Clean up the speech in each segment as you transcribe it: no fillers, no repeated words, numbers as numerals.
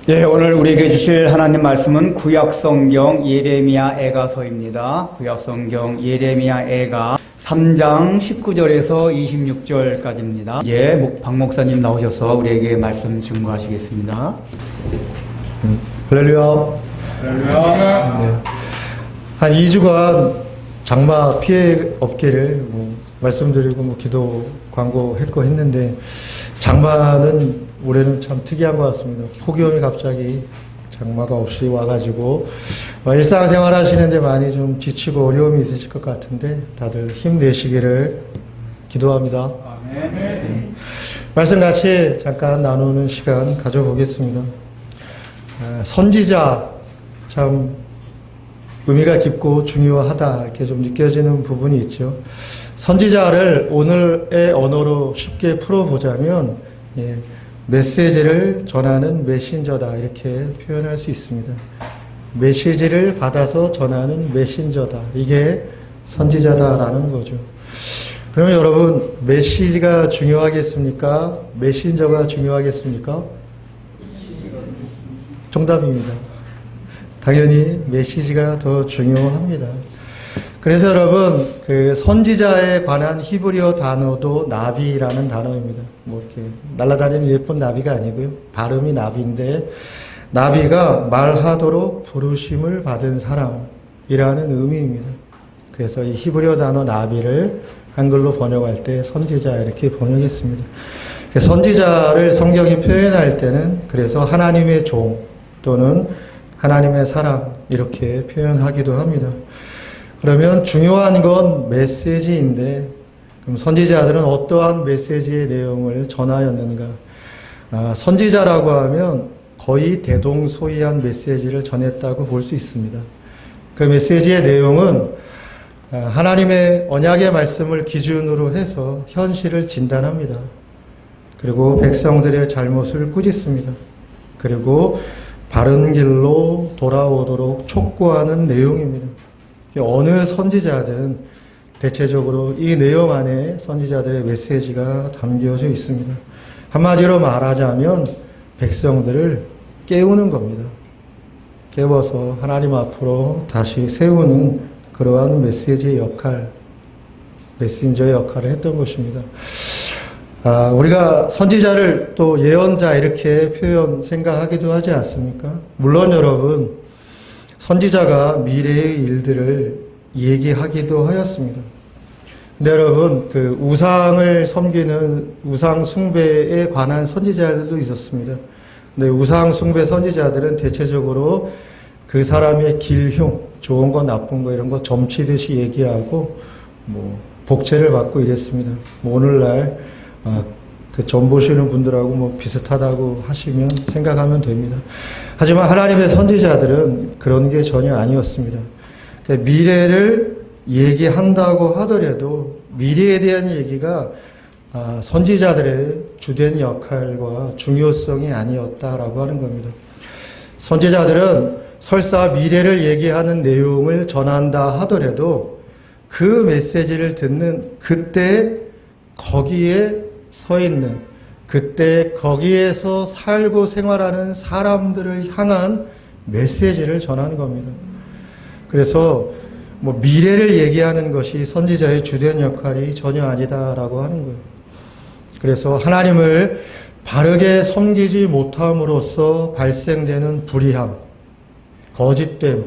예, 오늘 우리에게 주실 하나님 말씀은 구약성경 예레미야 애가서입니다. 구약성경 예레미야 애가 3장 19절에서 26절까지입니다. 이제 박 목사님 나오셔서 우리에게 말씀 증거하시겠습니다. 할렐루야. 할렐루야. 네. 한 2주간 장마 피해 없기를 말씀드리고 기도 광고했고 했는데, 장마는 올해는 참 특이한 것 같습니다. 폭염이 갑자기 장마가 없이 와가지고 일상생활 하시는데 많이 좀 지치고 어려움이 있으실 것 같은데 다들 힘내시기를 기도합니다. 아멘. 말씀 같이 잠깐 나누는 시간 가져보겠습니다. 선지자 참 의미가 깊고 중요하다 이렇게 좀 느껴지는 부분이 있죠. 선지자를 오늘의 언어로 쉽게 풀어보자면 메시지를 전하는 메신저다 이렇게 표현할 수 있습니다. 메시지를 받아서 전하는 메신저다. 이게 선지자다라는 거죠. 그러면 여러분, 메시지가 중요하겠습니까? 메신저가 중요하겠습니까? 정답입니다. 당연히 메시지가 더 중요합니다. 그래서 여러분, 그 선지자에 관한 히브리어 단어도 나비라는 단어입니다. 이렇게 날아다니는 예쁜 나비가 아니고요. 발음이 나비인데, 나비가 말하도록 부르심을 받은 사람이라는 의미입니다. 그래서 이 히브리어 단어 나비를 한글로 번역할 때 선지자 이렇게 번역했습니다. 선지자를 성경이 표현할 때는 그래서 하나님의 종 또는 하나님의 사람 이렇게 표현하기도 합니다. 그러면 중요한 건 메시지인데, 그럼 선지자들은 어떠한 메시지의 내용을 전하였는가? 선지자라고 하면 거의 대동소이한 메시지를 전했다고 볼 수 있습니다. 그 메시지의 내용은 하나님의 언약의 말씀을 기준으로 해서 현실을 진단합니다. 그리고 백성들의 잘못을 꾸짖습니다. 그리고 바른 길로 돌아오도록 촉구하는 내용입니다. 어느 선지자든 대체적으로 이 내용 안에 선지자들의 메시지가 담겨져 있습니다. 한마디로 말하자면 백성들을 깨우는 겁니다. 깨워서 하나님 앞으로 다시 세우는 그러한 메시지의 역할, 메신저의 역할을 했던 것입니다. 우리가 선지자를 또 예언자 이렇게 생각하기도 하지 않습니까? 물론 여러분, 선지자가 미래의 일들을 얘기하기도 하였습니다. 근데 여러분, 그 우상을 섬기는 우상 숭배에 관한 선지자들도 있었습니다. 근데 우상 숭배 선지자들은 대체적으로 그 사람의 길흉, 좋은 거 나쁜 거 이런 거 점치듯이 얘기하고 복채를 받고 이랬습니다. 오늘날 그 점 보시는 분들하고 비슷하다고 하시면 생각하면 됩니다. 하지만 하나님의 선지자들은 그런 게 전혀 아니었습니다. 그러니까 미래를 얘기한다고 하더라도 미래에 대한 얘기가 선지자들의 주된 역할과 중요성이 아니었다라고 하는 겁니다. 선지자들은 설사 미래를 얘기하는 내용을 전한다 하더라도 그 메시지를 듣는 그때 거기에 서 있는, 그때 거기에서 살고 생활하는 사람들을 향한 메시지를 전하는 겁니다. 그래서 미래를 얘기하는 것이 선지자의 주된 역할이 전혀 아니다라고 하는 거예요. 그래서 하나님을 바르게 섬기지 못함으로써 발생되는 불의함, 거짓됨,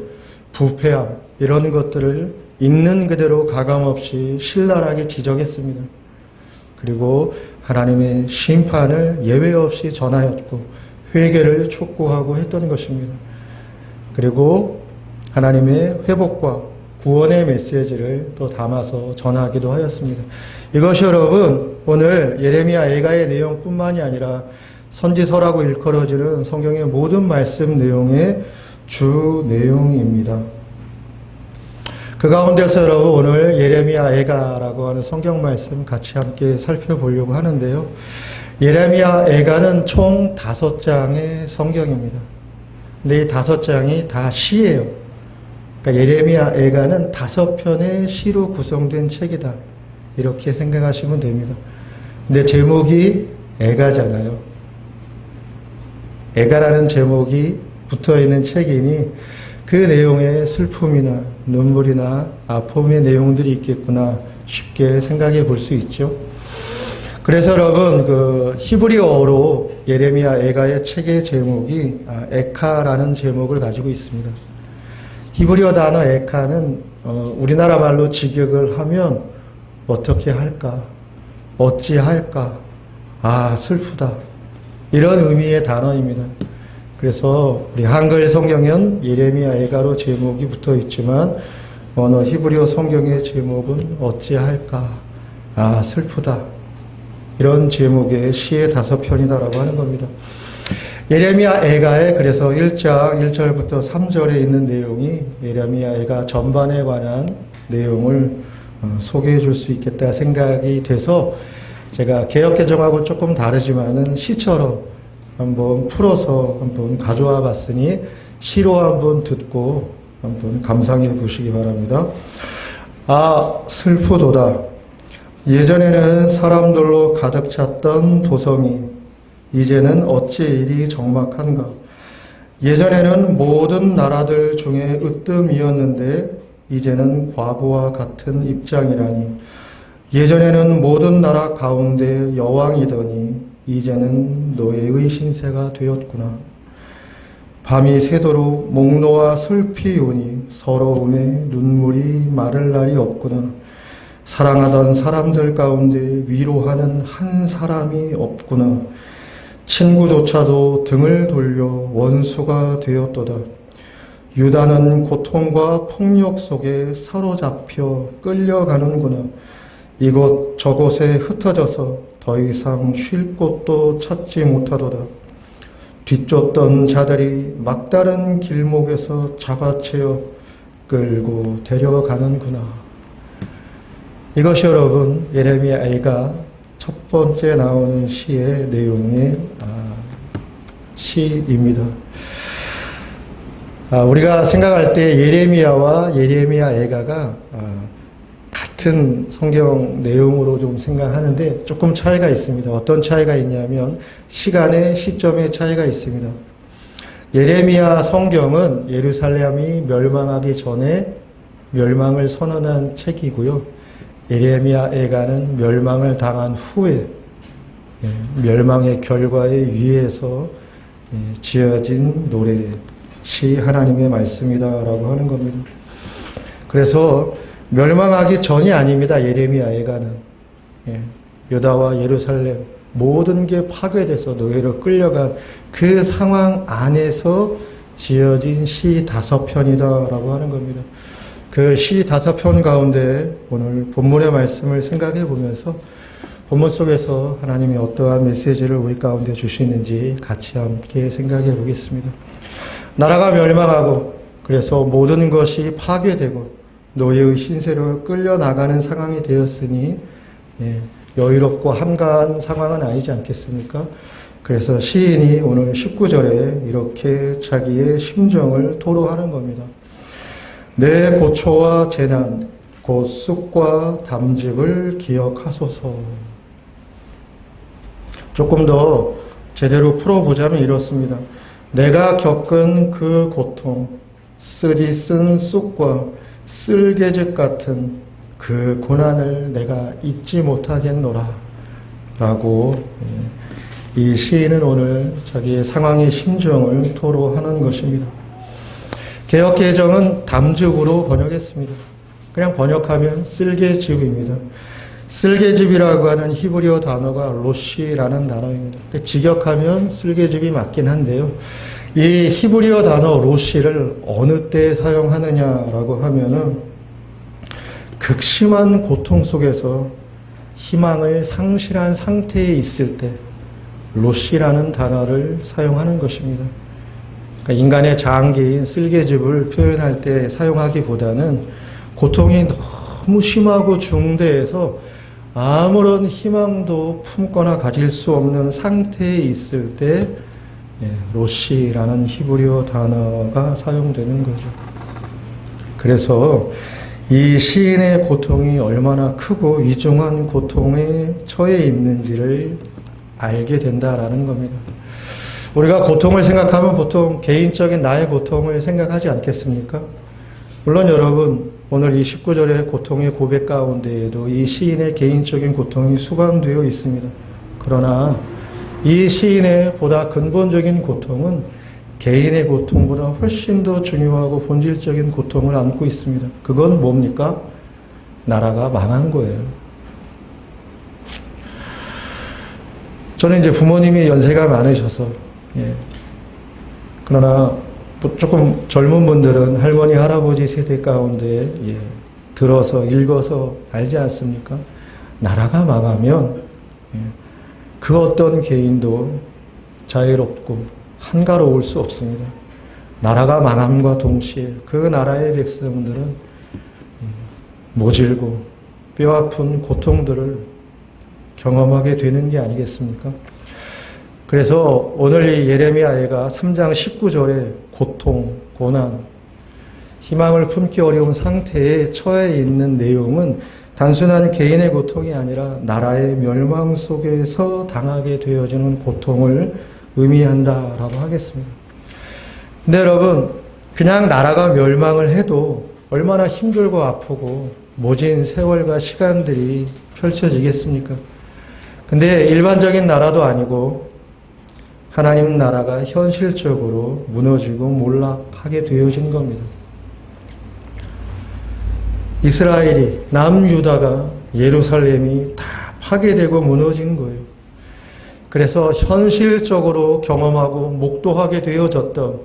부패함 이런 것들을 있는 그대로 가감없이 신랄하게 지적했습니다. 그리고 하나님의 심판을 예외 없이 전하였고 회개를 촉구하고 했던 것입니다. 그리고 하나님의 회복과 구원의 메시지를 또 담아서 전하기도 하였습니다. 이것이 여러분 오늘 예레미야 애가의 내용뿐만이 아니라 선지서라고 일컬어지는 성경의 모든 말씀 내용의 주 내용입니다. 그 가운데서 여러분 오늘 예레미야 애가라고 하는 성경 말씀 같이 함께 살펴보려고 하는데요. 예레미야 애가는 총 5장의 성경입니다. 근데 이 5장이 다 시예요. 그러니까 예레미야 애가는 5편의 시로 구성된 책이다. 이렇게 생각하시면 됩니다. 근데 제목이 애가잖아요. 애가라는 제목이 붙어 있는 책이니 그 내용에 슬픔이나 눈물이나 아픔의 내용들이 있겠구나 쉽게 생각해 볼 수 있죠. 그래서 여러분 그 히브리어로 예레미야 애가의 책의 제목이 에카라는 제목을 가지고 있습니다. 히브리어 단어 에카는 우리나라 말로 직역을 하면 어떻게 할까? 어찌할까? 슬프다. 이런 의미의 단어입니다. 그래서 우리 한글 성경엔 예레미야 애가로 제목이 붙어 있지만 어느 히브리어 성경의 제목은 어찌할까? 슬프다. 이런 제목의 시의 5편이다라고 하는 겁니다. 예레미야 애가에 그래서 1장 1절부터 3절에 있는 내용이 예레미야 애가 전반에 관한 내용을 소개해 줄 수 있겠다 생각이 돼서 제가 개역개정하고 조금 다르지만은 시처럼 한번 풀어서 한번 가져와 봤으니 시로 한번 듣고 한번 감상해 보시기 바랍니다. 슬프도다. 예전에는 사람들로 가득 찼던 도성이 이제는 어찌 이리 적막한가. 예전에는 모든 나라들 중에 으뜸이었는데 이제는 과부와 같은 입장이라니. 예전에는 모든 나라 가운데 여왕이더니 이제는 노예의 신세가 되었구나. 밤이 새도록 목노아 슬피 오니 서러움에 눈물이 마를 날이 없구나. 사랑하던 사람들 가운데 위로하는 한 사람이 없구나. 친구조차도 등을 돌려 원수가 되었도다. 유다는 고통과 폭력 속에 사로잡혀 끌려가는구나. 이곳 저곳에 흩어져서 더 이상 쉴 곳도 찾지 못하도다. 뒤쫓던 자들이 막다른 길목에서 잡아채어 끌고 데려가는구나. 이것이 여러분 예레미야 애가 첫 번째 나오는 시의 내용의 시입니다. 우리가 생각할 때 예레미야와 예레미야 애가가 같은 성경 내용으로 좀 생각하는데 조금 차이가 있습니다. 어떤 차이가 있냐면 시간의 시점의 차이가 있습니다. 예레미야 성경은 예루살렘이 멸망하기 전에 멸망을 선언한 책이고요. 예레미야 애가는 멸망을 당한 후에 멸망의 결과에 의해서 지어진 노래, 시 하나님의 말씀이다라고 하는 겁니다. 그래서 멸망하기 전이 아닙니다. 예레미야 애가는 유다와 예루살렘 모든 게 파괴돼서 노예로 끌려간 그 상황 안에서 지어진 시 5편이다라고 하는 겁니다. 그 시 5편 가운데 오늘 본문의 말씀을 생각해 보면서 본문 속에서 하나님이 어떠한 메시지를 우리 가운데 주시는지 같이 함께 생각해 보겠습니다. 나라가 멸망하고 그래서 모든 것이 파괴되고 노예의 신세로 끌려나가는 상황이 되었으니 여유롭고 한가한 상황은 아니지 않겠습니까? 그래서 시인이 오늘 19절에 이렇게 자기의 심정을 토로하는 겁니다. 내 고초와 재난, 곧 쑥과 담즙을 기억하소서. 조금 더 제대로 풀어보자면 이렇습니다. 내가 겪은 그 고통, 쓰디 쓴 쑥과 쓸개즙 같은 그 고난을 내가 잊지 못하겠노라 라고 이 시인은 오늘 자기의 상황의 심정을 토로하는 것입니다. 개역개정은 담즙으로 번역했습니다. 그냥 번역하면 쓸개즙입니다. 쓸개즙이라고 하는 히브리어 단어가 로시라는 단어입니다. 직역하면 쓸개즙이 맞긴 한데요. 이 히브리어 단어 로시를 어느 때 사용하느냐라고 하면은 극심한 고통 속에서 희망을 상실한 상태에 있을 때 로시라는 단어를 사용하는 것입니다. 그러니까 인간의 장기인 쓸개즙을 표현할 때 사용하기보다는 고통이 너무 심하고 중대해서 아무런 희망도 품거나 가질 수 없는 상태에 있을 때 로시라는 히브리어 단어가 사용되는 거죠. 그래서 이 시인의 고통이 얼마나 크고 위중한 고통에 처해 있는지를 알게 된다라는 겁니다. 우리가 고통을 생각하면 보통 개인적인 나의 고통을 생각하지 않겠습니까? 물론 여러분, 오늘 이 19절의 고통의 고백 가운데에도 이 시인의 개인적인 고통이 수반되어 있습니다. 그러나 이 시인의 보다 근본적인 고통은 개인의 고통보다 훨씬 더 중요하고 본질적인 고통을 안고 있습니다. 그건 뭡니까? 나라가 망한 거예요. 저는 이제 부모님이 연세가 많으셔서, 그러나 조금 젊은 분들은 할머니, 할아버지 세대 가운데 들어서 읽어서 알지 않습니까? 나라가 망하면 그 어떤 개인도 자유롭고 한가로울 수 없습니다. 나라가 망함과 동시에 그 나라의 백성들은 모질고 뼈아픈 고통들을 경험하게 되는 게 아니겠습니까? 그래서 오늘 이 예레미야가 3장 19절에 고통, 고난, 희망을 품기 어려운 상태에 처해 있는 내용은 단순한 개인의 고통이 아니라 나라의 멸망 속에서 당하게 되어지는 고통을 의미한다라고 하겠습니다. 근데 여러분, 그냥 나라가 멸망을 해도 얼마나 힘들고 아프고 모진 세월과 시간들이 펼쳐지겠습니까? 근데 일반적인 나라도 아니고 하나님 나라가 현실적으로 무너지고 몰락하게 되어진 겁니다. 이스라엘이, 남유다가, 예루살렘이 다 파괴되고 무너진 거예요. 그래서 현실적으로 경험하고 목도하게 되어졌던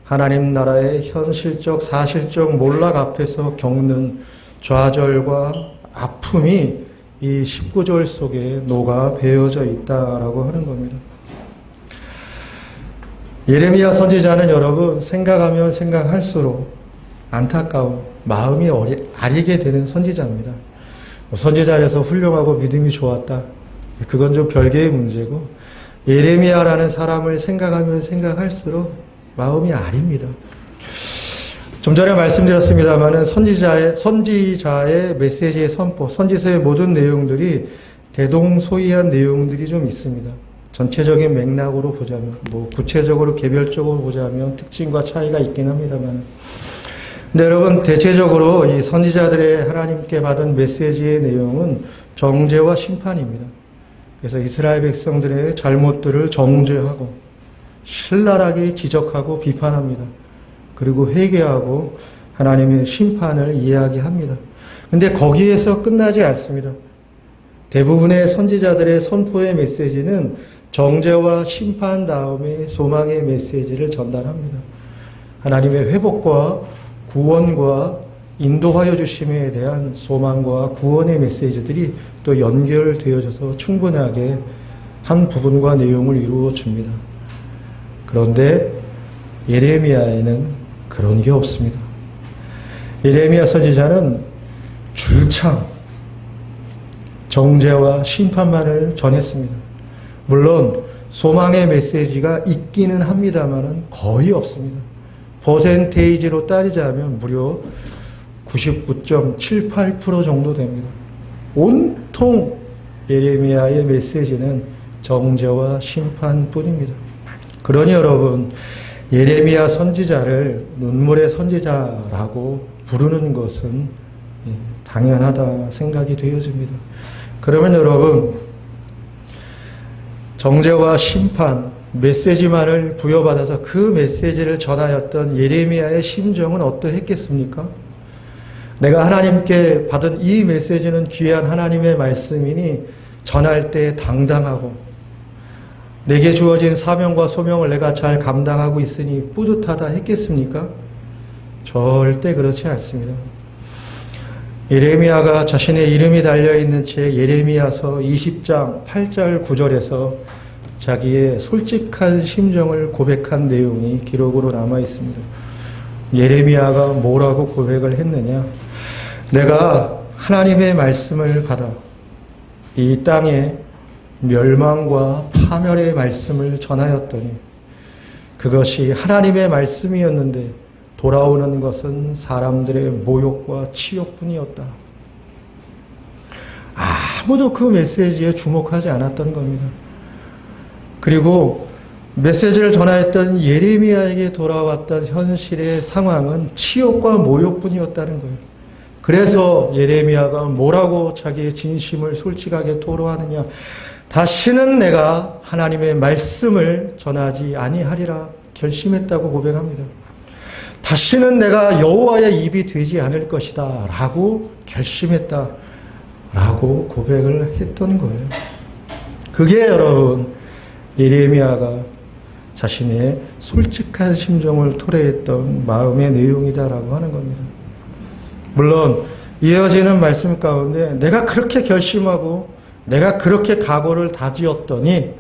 하나님 나라의 현실적, 사실적 몰락 앞에서 겪는 좌절과 아픔이 이 19절 속에 녹아 배어져 있다라고 하는 겁니다. 예레미야 선지자는 여러분, 생각하면 생각할수록 안타까운 마음이 아리게 되는 선지자입니다. 선지자라서 훌륭하고 믿음이 좋았다, 그건 좀 별개의 문제고, 예레미야라는 사람을 생각하면 생각할수록 마음이 아립니다. 좀 전에 말씀드렸습니다마는 선지자의 메시지의 선포, 선지서의 모든 내용들이 대동소이한 내용들이 좀 있습니다. 전체적인 맥락으로 보자면, 구체적으로 개별적으로 보자면 특징과 차이가 있긴 합니다만, 근데 여러분, 대체적으로 이 선지자들의 하나님께 받은 메시지의 내용은 정죄와 심판입니다. 그래서 이스라엘 백성들의 잘못들을 정죄하고 신랄하게 지적하고 비판합니다. 그리고 회개하고 하나님의 심판을 이야기합니다. 근데 거기에서 끝나지 않습니다. 대부분의 선지자들의 선포의 메시지는 정죄와 심판 다음에 소망의 메시지를 전달합니다. 하나님의 회복과 구원과 인도하여 주심에 대한 소망과 구원의 메시지들이 또 연결되어져서 충분하게 한 부분과 내용을 이루어 줍니다. 그런데 예레미야에는 그런 게 없습니다. 예레미야 선지자는 줄창 정죄와 심판만을 전했습니다. 물론 소망의 메시지가 있기는 합니다만 거의 없습니다. 퍼센테이지로 따지자면 무려 99.78% 정도 됩니다. 온통 예레미야의 메시지는 정죄와 심판뿐입니다. 그러니 여러분, 예레미야 선지자를 눈물의 선지자라고 부르는 것은 당연하다 생각이 되어집니다. 그러면 여러분, 정죄와 심판, 메시지만을 부여받아서 그 메시지를 전하였던 예레미야의 심정은 어떠했겠습니까? 내가 하나님께 받은 이 메시지는 귀한 하나님의 말씀이니 전할 때 당당하고 내게 주어진 사명과 소명을 내가 잘 감당하고 있으니 뿌듯하다 했겠습니까? 절대 그렇지 않습니다. 예레미야가 자신의 이름이 달려있는 책 예레미야서 20장 8절 9절에서 자기의 솔직한 심정을 고백한 내용이 기록으로 남아 있습니다. 예레미야가 뭐라고 고백을 했느냐? 내가 하나님의 말씀을 받아 이 땅에 멸망과 파멸의 말씀을 전하였더니 그것이 하나님의 말씀이었는데 돌아오는 것은 사람들의 모욕과 치욕뿐이었다. 아무도 그 메시지에 주목하지 않았던 겁니다. 그리고 메시지를 전하였던 예레미야에게 돌아왔던 현실의 상황은 치욕과 모욕뿐이었다는 거예요. 그래서 예레미야가 뭐라고 자기의 진심을 솔직하게 토로하느냐. 다시는 내가 하나님의 말씀을 전하지 아니하리라 결심했다고 고백합니다. 다시는 내가 여호와의 입이 되지 않을 것이다 라고 결심했다 라고 고백을 했던 거예요. 그게 여러분 예레미야가 자신의 솔직한 심정을 토로했던 마음의 내용이다라고 하는 겁니다. 물론 이어지는 말씀 가운데 내가 그렇게 결심하고 내가 그렇게 각오를 다지었더니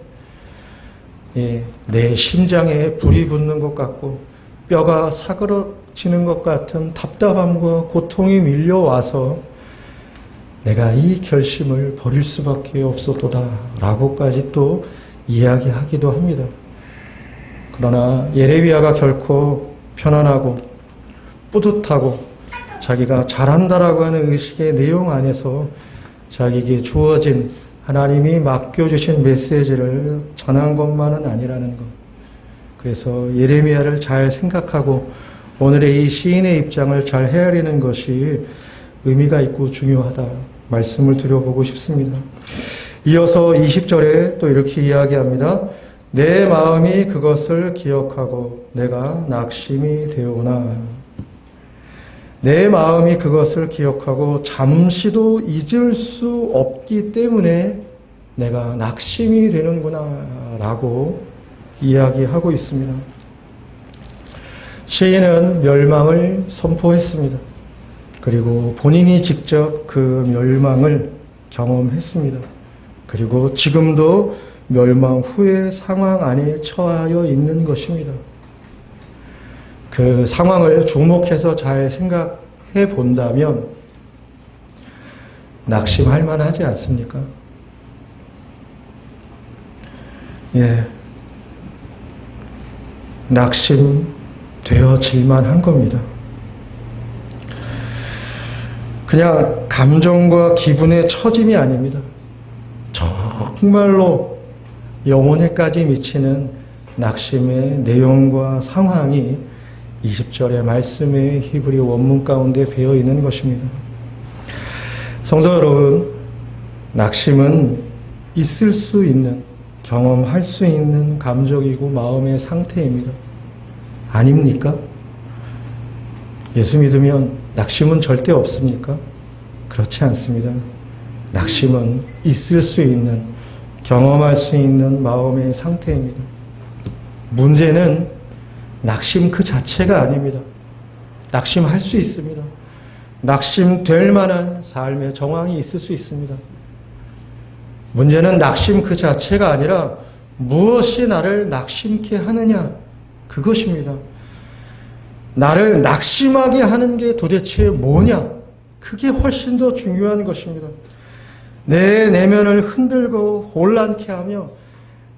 내 심장에 불이 붙는 것 같고 뼈가 사그러지는 것 같은 답답함과 고통이 밀려와서 내가 이 결심을 버릴 수밖에 없었도다 라고까지 또 이야기하기도 합니다. 그러나 예레미야가 결코 편안하고 뿌듯하고 자기가 잘한다라고 하는 의식의 내용 안에서 자기에게 주어진 하나님이 맡겨주신 메시지를 전한 것만은 아니라는 것. 그래서 예레미야를 잘 생각하고 오늘의 이 시인의 입장을 잘 헤아리는 것이 의미가 있고 중요하다 말씀을 드려보고 싶습니다. 이어서 20절에 또 이렇게 이야기합니다. 내 마음이 그것을 기억하고 내가 낙심이 되오나 내 마음이 그것을 기억하고 잠시도 잊을 수 없기 때문에 내가 낙심이 되는구나 라고 이야기하고 있습니다. 시인은 멸망을 선포했습니다. 그리고 본인이 직접 그 멸망을 경험했습니다. 그리고 지금도 멸망 후의 상황 안에 처하여 있는 것입니다. 그 상황을 주목해서 잘 생각해 본다면 낙심할 만하지 않습니까? 낙심되어질 만한 겁니다. 그냥 감정과 기분의 처짐이 아닙니다. 정말로 영혼에까지 미치는 낙심의 내용과 상황이 20절의 말씀의 히브리 원문 가운데 배어 있는 것입니다. 성도 여러분, 낙심은 있을 수 있는, 경험할 수 있는 감정이고 마음의 상태입니다. 아닙니까? 예수 믿으면 낙심은 절대 없습니까? 그렇지 않습니다. 낙심은 있을 수 있는, 경험할 수 있는 마음의 상태입니다. 문제는 낙심 그 자체가 아닙니다. 낙심할 수 있습니다. 낙심될 만한 삶의 정황이 있을 수 있습니다. 문제는 낙심 그 자체가 아니라 무엇이 나를 낙심케 하느냐, 그것입니다. 나를 낙심하게 하는 게 도대체 뭐냐, 그게 훨씬 더 중요한 것입니다. 내 내면을 흔들고 혼란케 하며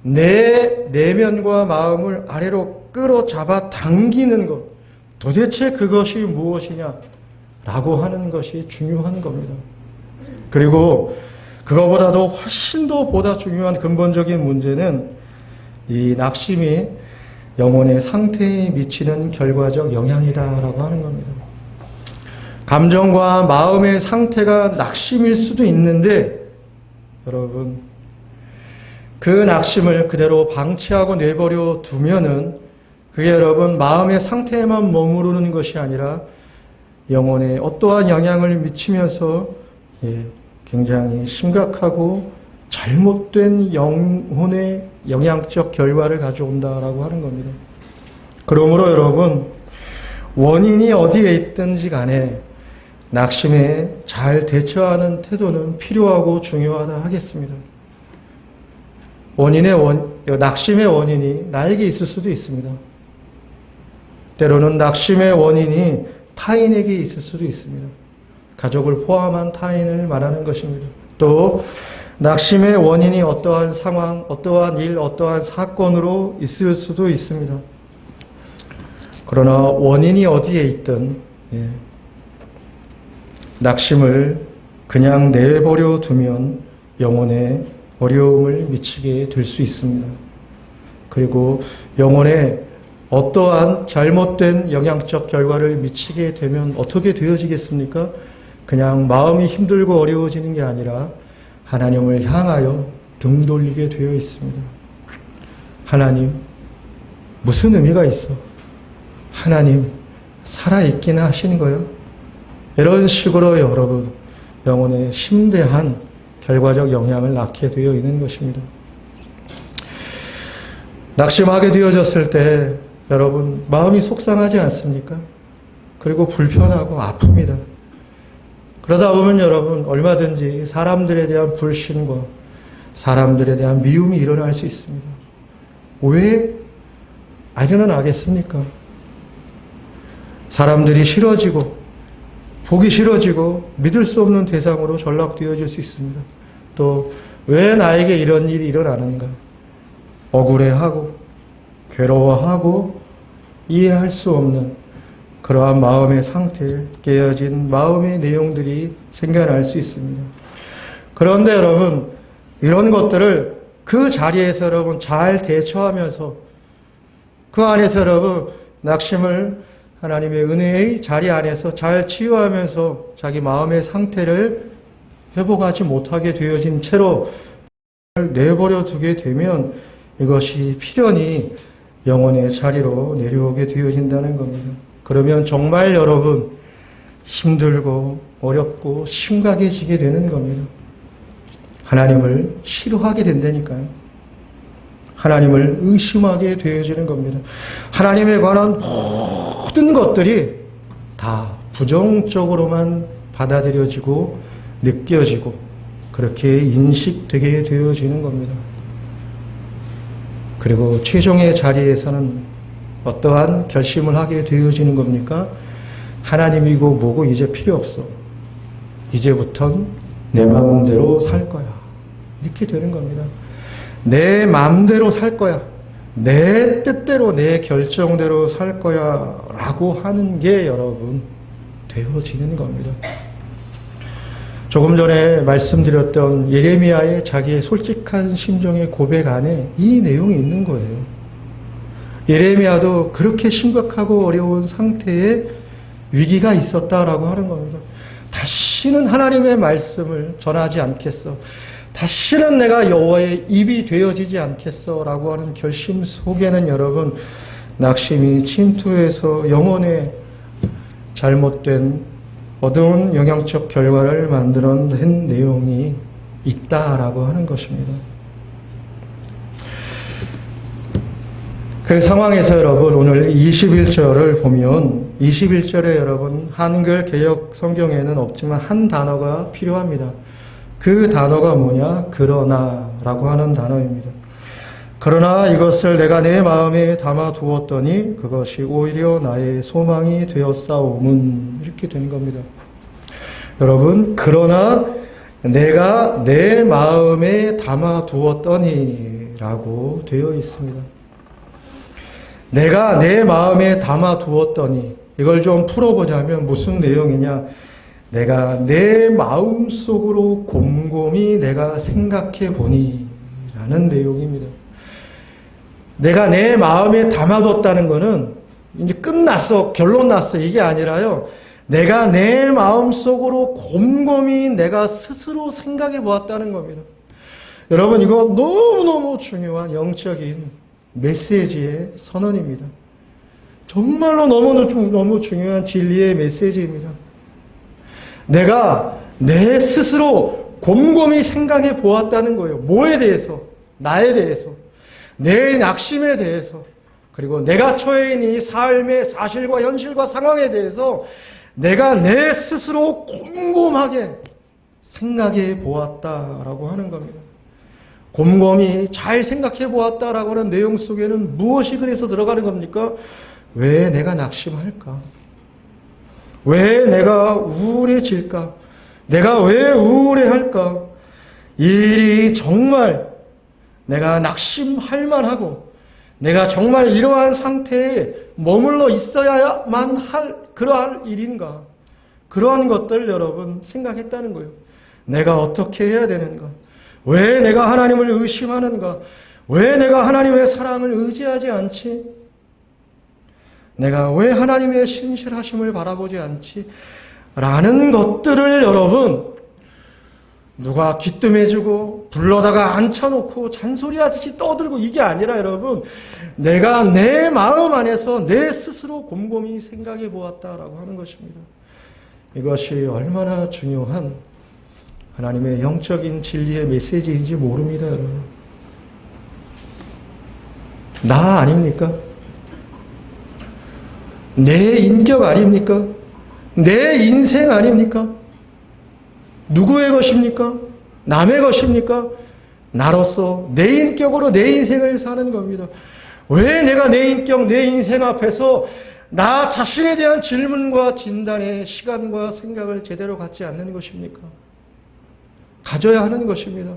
내 내면과 마음을 아래로 끌어잡아 당기는 것, 도대체 그것이 무엇이냐라고 하는 것이 중요한 겁니다. 그리고 그거보다도 훨씬 더 보다 중요한 근본적인 문제는 이 낙심이 영혼의 상태에 미치는 결과적 영향이다라고 하는 겁니다. 감정과 마음의 상태가 낙심일 수도 있는데 여러분, 그 낙심을 그대로 방치하고 내버려 두면은 그게 여러분 마음의 상태에만 머무르는 것이 아니라 영혼에 어떠한 영향을 미치면서 굉장히 심각하고 잘못된 영혼의 영향적 결과를 가져온다라고 하는 겁니다. 그러므로 여러분, 원인이 어디에 있든지 간에 낙심에 잘 대처하는 태도는 필요하고 중요하다 하겠습니다. 낙심의 원인이 나에게 있을 수도 있습니다. 때로는 낙심의 원인이 타인에게 있을 수도 있습니다. 가족을 포함한 타인을 말하는 것입니다. 또 낙심의 원인이 어떠한 상황, 어떠한 일, 어떠한 사건으로 있을 수도 있습니다. 그러나 원인이 어디에 있든 낙심을 그냥 내버려 두면 영혼에 어려움을 미치게 될 수 있습니다. 그리고 영혼에 어떠한 잘못된 영향적 결과를 미치게 되면 어떻게 되어지겠습니까? 그냥 마음이 힘들고 어려워지는 게 아니라 하나님을 향하여 등 돌리게 되어 있습니다. 하나님, 무슨 의미가 있어? 하나님, 살아있기나 하시는 거예요? 이런 식으로 여러분, 영혼에 심대한 결과적 영향을 낳게 되어 있는 것입니다. 낙심하게 되어졌을 때 여러분, 마음이 속상하지 않습니까? 그리고 불편하고 아픕니다. 그러다 보면 여러분, 얼마든지 사람들에 대한 불신과 사람들에 대한 미움이 일어날 수 있습니다. 왜 안 일어나겠습니까? 사람들이 싫어지고 보기 싫어지고 믿을 수 없는 대상으로 전락되어질 수 있습니다. 또 왜 나에게 이런 일이 일어나는가? 억울해하고 괴로워하고 이해할 수 없는 그러한 마음의 상태에 깨어진 마음의 내용들이 생겨날 수 있습니다. 그런데 여러분, 이런 것들을 그 자리에서 여러분 잘 대처하면서 그 안에서 여러분 낙심을 하나님의 은혜의 자리 안에서 잘 치유하면서 자기 마음의 상태를 회복하지 못하게 되어진 채로 내버려 두게 되면 이것이 필연히 영혼의 자리로 내려오게 되어진다는 겁니다. 그러면 정말 여러분 힘들고 어렵고 심각해지게 되는 겁니다. 하나님을 싫어하게 된다니까요. 하나님을 의심하게 되어지는 겁니다. 하나님에 관한 모든 것들이 다 부정적으로만 받아들여지고 느껴지고 그렇게 인식되게 되어지는 겁니다. 그리고 최종의 자리에서는 어떠한 결심을 하게 되어지는 겁니까? 하나님이고 뭐고 이제 필요 없어. 이제부턴 내 마음대로 살 거야. 이렇게 되는 겁니다. 내 마음대로 살 거야. 내 뜻대로 내 결정대로 살 거야. 라고 하는 게 여러분 되어지는 겁니다. 조금 전에 말씀드렸던 예레미야의 자기의 솔직한 심정의 고백 안에 이 내용이 있는 거예요. 예레미야도 그렇게 심각하고 어려운 상태에 위기가 있었다라고 하는 겁니다. 다시는 하나님의 말씀을 전하지 않겠어. 다시는 내가 여호와의 입이 되어지지 않겠어 라고 하는 결심 속에는 여러분 낙심이 침투해서 영혼에 잘못된 어두운 영향적 결과를 만들어낸 내용이 있다라고 하는 것입니다. 그 상황에서 여러분 오늘 21절을 보면 21절에 여러분 한글 개역 성경에는 없지만 한 단어가 필요합니다. 그 단어가 뭐냐? 그러나라고 하는 단어입니다. 그러나 이것을 내가 내 마음에 담아 두었더니 그것이 오히려 나의 소망이 되었사오문 이렇게 된 겁니다. 여러분, 그러나 내가 내 마음에 담아 두었더니 라고 되어 있습니다. 내가 내 마음에 담아 두었더니 이걸 좀 풀어보자면 무슨 내용이냐? 내가 내 마음속으로 곰곰이 내가 생각해 보니 라는 내용입니다. 내가 내 마음에 담아뒀다는 거는 이제 끝났어, 결론 났어 이게 아니라요. 내가 내 마음속으로 곰곰이 내가 스스로 생각해 보았다는 겁니다. 여러분 이거 너무너무 중요한 영적인 메시지의 선언입니다. 정말로 너무 중요한 진리의 메시지입니다. 내가 내 스스로 곰곰이 생각해 보았다는 거예요. 뭐에 대해서? 나에 대해서. 내 낙심에 대해서. 그리고 내가 처해 있는 이 삶의 사실과 현실과 상황에 대해서 내가 내 스스로 곰곰하게 생각해 보았다라고 하는 겁니다. 곰곰이 잘 생각해 보았다라고 하는 내용 속에는 무엇이 그래서 들어가는 겁니까? 왜 내가 낙심할까? 왜 내가 우울해질까? 내가 왜 우울해할까? 이 일이 정말 내가 낙심할 만하고 내가 정말 이러한 상태에 머물러 있어야만 할 그러한 일인가? 그러한 것들 여러분 생각했다는 거예요. 내가 어떻게 해야 되는가? 왜 내가 하나님을 의심하는가? 왜 내가 하나님의 사랑을 의지하지 않지? 내가 왜 하나님의 신실하심을 바라보지 않지? 라는 것들을 여러분, 누가 귀뜸해주고 불러다가 앉혀놓고 잔소리하듯이 떠들고 이게 아니라 여러분, 내가 내 마음 안에서 내 스스로 곰곰이 생각해 보았다라고 하는 것입니다. 이것이 얼마나 중요한 하나님의 영적인 진리의 메시지인지 모릅니다, 여러분. 나 아닙니까? 내 인격 아닙니까? 내 인생 아닙니까? 누구의 것입니까? 남의 것입니까? 나로서 내 인격으로 내 인생을 사는 겁니다. 왜 내가 내 인격, 내 인생 앞에서 나 자신에 대한 질문과 진단의 시간과 생각을 제대로 갖지 않는 것입니까? 가져야 하는 것입니다.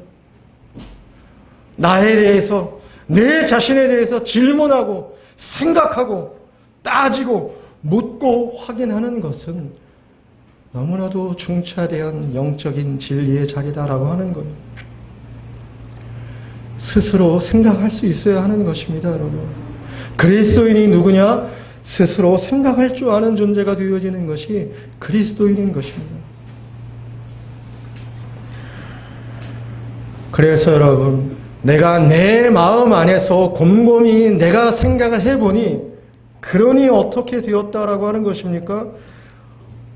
나에 대해서, 내 자신에 대해서 질문하고 생각하고 따지고 묻고 확인하는 것은 너무나도 중차대한 영적인 진리의 자리다라고 하는 겁니다. 스스로 생각할 수 있어야 하는 것입니다, 여러분. 그리스도인이 누구냐? 스스로 생각할 줄 아는 존재가 되어지는 것이 그리스도인인 것입니다. 그래서 여러분, 내가 내 마음 안에서 곰곰이 내가 생각을 해보니, 그러니 어떻게 되었다라고 하는 것입니까?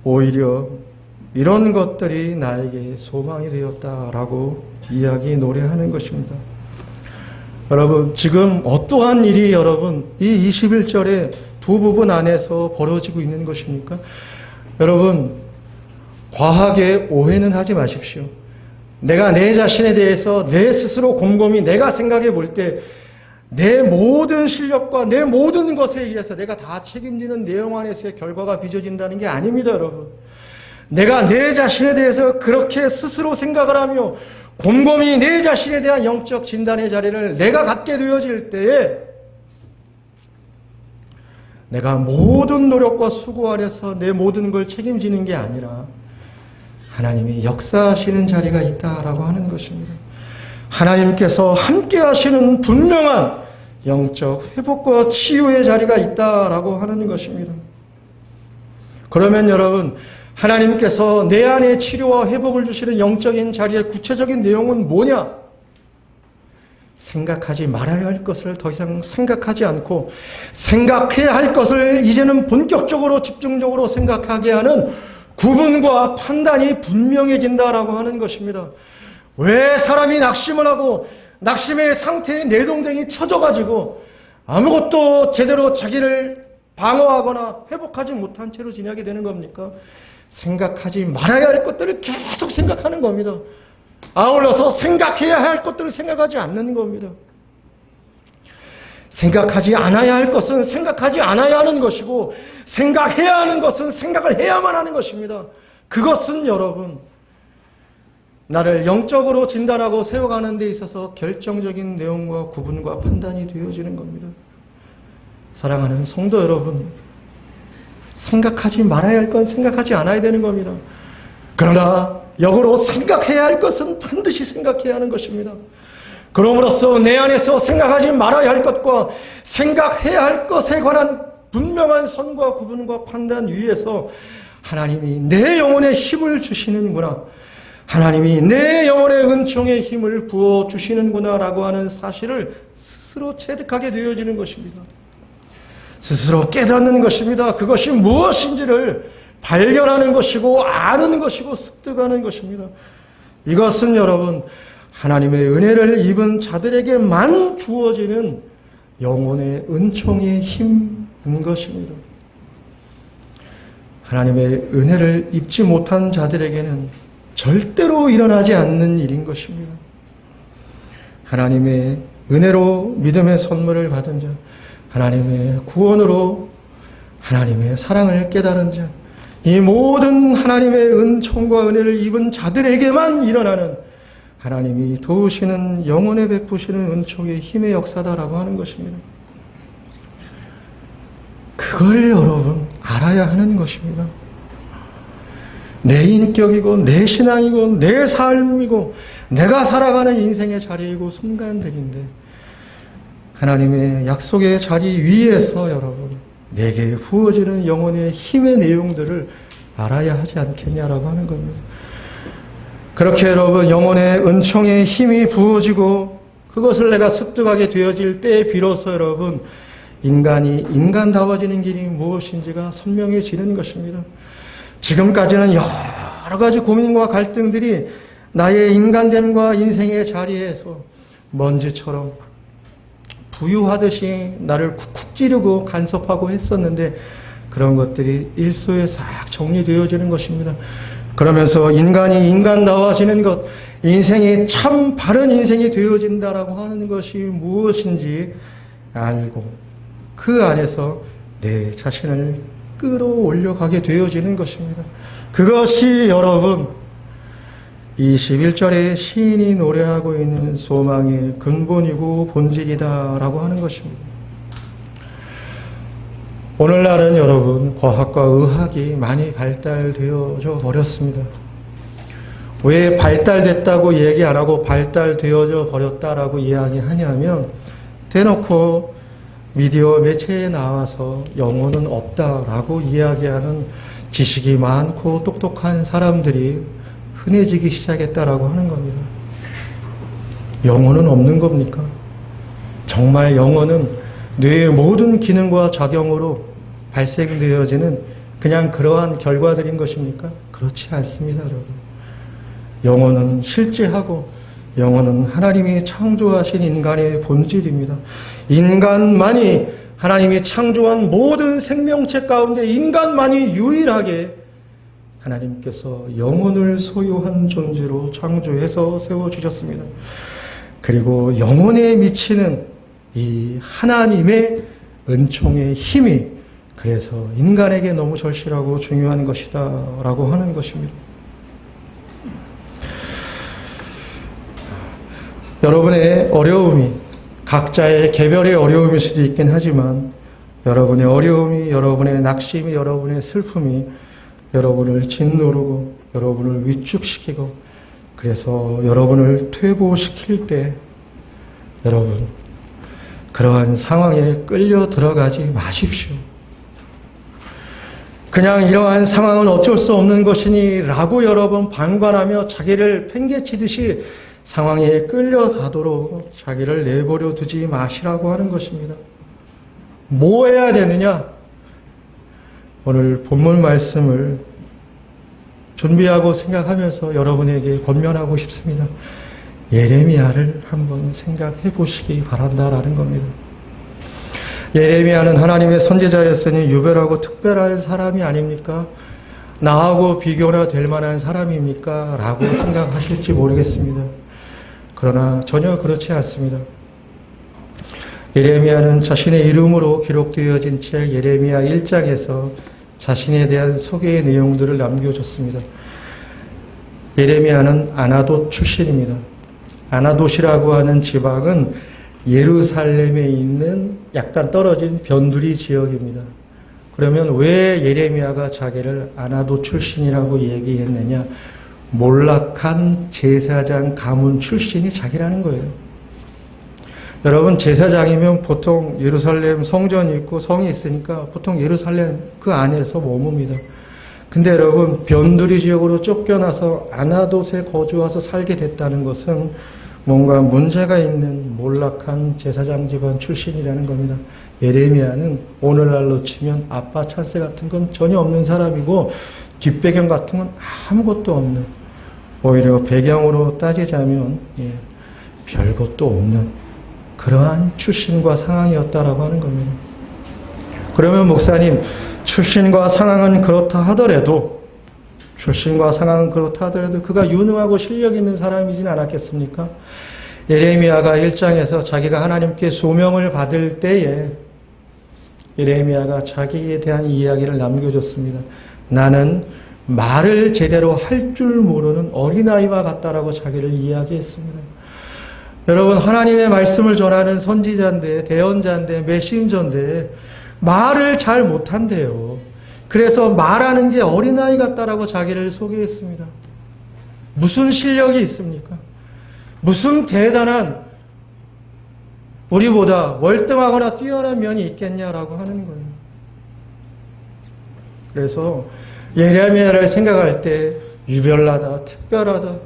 오히려 이런 것들이 나에게 소망이 되었다라고 이야기 노래하는 것입니다. 여러분, 지금 어떠한 일이 여러분 이 21절에 두 부분 안에서 벌어지고 있는 것입니까? 여러분, 과하게 오해는 하지 마십시오. 내가 내 자신에 대해서 내 스스로 곰곰이 내가 생각해 볼 때 내 모든 실력과 내 모든 것에 의해서 내가 다 책임지는 내용 안에서의 결과가 빚어진다는 게 아닙니다, 여러분. 내가 내 자신에 대해서 그렇게 스스로 생각을 하며 곰곰이 내 자신에 대한 영적 진단의 자리를 내가 갖게 되어질 때에 내가 모든 노력과 수고 아래서 내 모든 걸 책임지는 게 아니라 하나님이 역사하시는 자리가 있다라고 하는 것입니다. 하나님께서 함께 하시는 분명한 영적 회복과 치유의 자리가 있다라고 하는 것입니다. 그러면 여러분, 하나님께서 내 안에 치료와 회복을 주시는 영적인 자리의 구체적인 내용은 뭐냐? 생각하지 말아야 할 것을 더 이상 생각하지 않고 생각해야 할 것을 이제는 본격적으로 집중적으로 생각하게 하는 구분과 판단이 분명해진다라고 하는 것입니다. 왜 사람이 낙심을 하고 낙심의 상태에 내동댕이 쳐져가지고 아무것도 제대로 자기를 방어하거나 회복하지 못한 채로 지내게 되는 겁니까? 생각하지 말아야 할 것들을 계속 생각하는 겁니다. 아울러서 생각해야 할 것들을 생각하지 않는 겁니다. 생각하지 않아야 할 것은 생각하지 않아야 하는 것이고 생각해야 하는 것은 생각을 해야만 하는 것입니다. 그것은 여러분, 나를 영적으로 진단하고 세워가는 데 있어서 결정적인 내용과 구분과 판단이 되어지는 겁니다. 사랑하는 성도 여러분, 생각하지 말아야 할 건 생각하지 않아야 되는 겁니다. 그러나 역으로 생각해야 할 것은 반드시 생각해야 하는 것입니다. 그럼으로써 내 안에서 생각하지 말아야 할 것과 생각해야 할 것에 관한 분명한 선과 구분과 판단 위에서 하나님이 내 영혼에 힘을 주시는구나, 하나님이 내 영혼의 은총의 힘을 부어주시는구나 라고 하는 사실을 스스로 체득하게 되어지는 것입니다. 스스로 깨닫는 것입니다. 그것이 무엇인지를 발견하는 것이고 아는 것이고 습득하는 것입니다. 이것은 여러분, 하나님의 은혜를 입은 자들에게만 주어지는 영혼의 은총의 힘인 것입니다. 하나님의 은혜를 입지 못한 자들에게는 절대로 일어나지 않는 일인 것입니다. 하나님의 은혜로 믿음의 선물을 받은 자, 하나님의 구원으로 하나님의 사랑을 깨달은 자, 이 모든 하나님의 은총과 은혜를 입은 자들에게만 일어나는 하나님이 도우시는 영혼에 베푸시는 은총의 힘의 역사다라고 하는 것입니다. 그걸 여러분 알아야 하는 것입니다. 내 인격이고 내 신앙이고 내 삶이고 내가 살아가는 인생의 자리이고 순간들인데 하나님의 약속의 자리 위에서 여러분 내게 부어지는 영혼의 힘의 내용들을 알아야 하지 않겠냐라고 하는 겁니다. 그렇게 여러분 영혼의 은총의 힘이 부어지고 그것을 내가 습득하게 되어질 때 비로소 여러분 인간이 인간다워지는 길이 무엇인지가 선명해지는 것입니다. 지금까지는 여러 가지 고민과 갈등들이 나의 인간됨과 인생의 자리에서 먼지처럼 부유하듯이 나를 쿡쿡 찌르고 간섭하고 했었는데 그런 것들이 일소에 싹 정리되어지는 것입니다. 그러면서 인간이 인간다워지는 것, 인생이 참 바른 인생이 되어진다라고 하는 것이 무엇인지 알고 그 안에서 내 자신을 끌어올려 가게 되어지는 것입니다. 그것이 여러분 21절에 시인이 노래하고 있는 소망의 근본이고 본질이다라고 하는 것입니다. 오늘날은 여러분 과학과 의학이 많이 발달되어져 버렸습니다. 왜 발달됐다고 얘기 안 하고 발달되어져 버렸다라고 이야기하냐면 대놓고 미디어 매체에 나와서 영혼은 없다라고 이야기하는 지식이 많고 똑똑한 사람들이 흔해지기 시작했다라고 하는 겁니다. 영혼은 없는 겁니까? 정말 영혼은 뇌의 모든 기능과 작용으로 발생되어지는 그냥 그러한 결과들인 것입니까? 그렇지 않습니다, 여러분. 영혼은 실제하고 영혼은 하나님이 창조하신 인간의 본질입니다. 인간만이 하나님이 창조한 모든 생명체 가운데 인간만이 유일하게 하나님께서 영혼을 소유한 존재로 창조해서 세워주셨습니다. 그리고 영혼에 미치는 이 하나님의 은총의 힘이 그래서 인간에게 너무 절실하고 중요한 것이다 라고 하는 것입니다. 여러분의 어려움이 각자의 개별의 어려움일 수도 있긴 하지만 여러분의 어려움이, 여러분의 낙심이, 여러분의 슬픔이 여러분을 짓누르고 여러분을 위축시키고 그래서 여러분을 퇴보시킬 때 여러분 그러한 상황에 끌려 들어가지 마십시오. 그냥 이러한 상황은 어쩔 수 없는 것이니 라고 여러분 방관하며 자기를 팽개치듯이 상황에 끌려가도록 자기를 내버려 두지 마시라고 하는 것입니다. 뭐 해야 되느냐? 오늘 본문 말씀을 준비하고 생각하면서 여러분에게 권면하고 싶습니다. 예레미야를 한번 생각해 보시기 바란다라는 겁니다. 예레미야는 하나님의 선지자였으니 유별하고 특별한 사람이 아닙니까? 나하고 비교나 될 만한 사람입니까? 라고 생각하실지 모르겠습니다. 그러나 전혀 그렇지 않습니다. 예레미야는 자신의 이름으로 기록되어진 책 예레미야 1장에서 자신에 대한 소개의 내용들을 남겨줬습니다. 예레미야는 아나돗 출신입니다. 아나돗이라고 하는 지방은 예루살렘에 있는 약간 떨어진 변두리 지역입니다. 그러면 왜 예레미야가 자기를 아나돗 출신이라고 얘기했느냐? 몰락한 제사장 가문 출신이 자기라는 거예요. 여러분 제사장이면 보통 예루살렘 성전이 있고 성이 있으니까 보통 예루살렘 그 안에서 머뭅니다. 근데 여러분 변두리 지역으로 쫓겨나서 아나돗에 거주와서 살게 됐다는 것은 뭔가 문제가 있는 몰락한 제사장 집안 출신이라는 겁니다. 예레미야는 오늘날로 치면 아빠 찬스 같은 건 전혀 없는 사람이고 뒷배경 같은 건 아무것도 없는, 오히려 배경으로 따지자면 별것도 없는 그러한 출신과 상황이었다라고 하는 겁니다. 그러면 목사님, 출신과 상황은 그렇다 하더라도 그가 유능하고 실력 있는 사람이진 않았겠습니까? 예레미야가 1장에서 자기가 하나님께 소명을 받을 때에 예레미야가 자기에 대한 이야기를 남겨줬습니다. 나는 말을 제대로 할 줄 모르는 어린아이와 같다라고 자기를 이야기했습니다. 여러분, 하나님의 말씀을 전하는 선지자인데, 대언자인데, 메신저인데 말을 잘 못한대요. 그래서 말하는 게 어린아이 같다라고 자기를 소개했습니다. 무슨 실력이 있습니까? 무슨 대단한 우리보다 월등하거나 뛰어난 면이 있겠냐라고 하는 거예요. 그래서 예레미야를 생각할 때 유별나다, 특별하다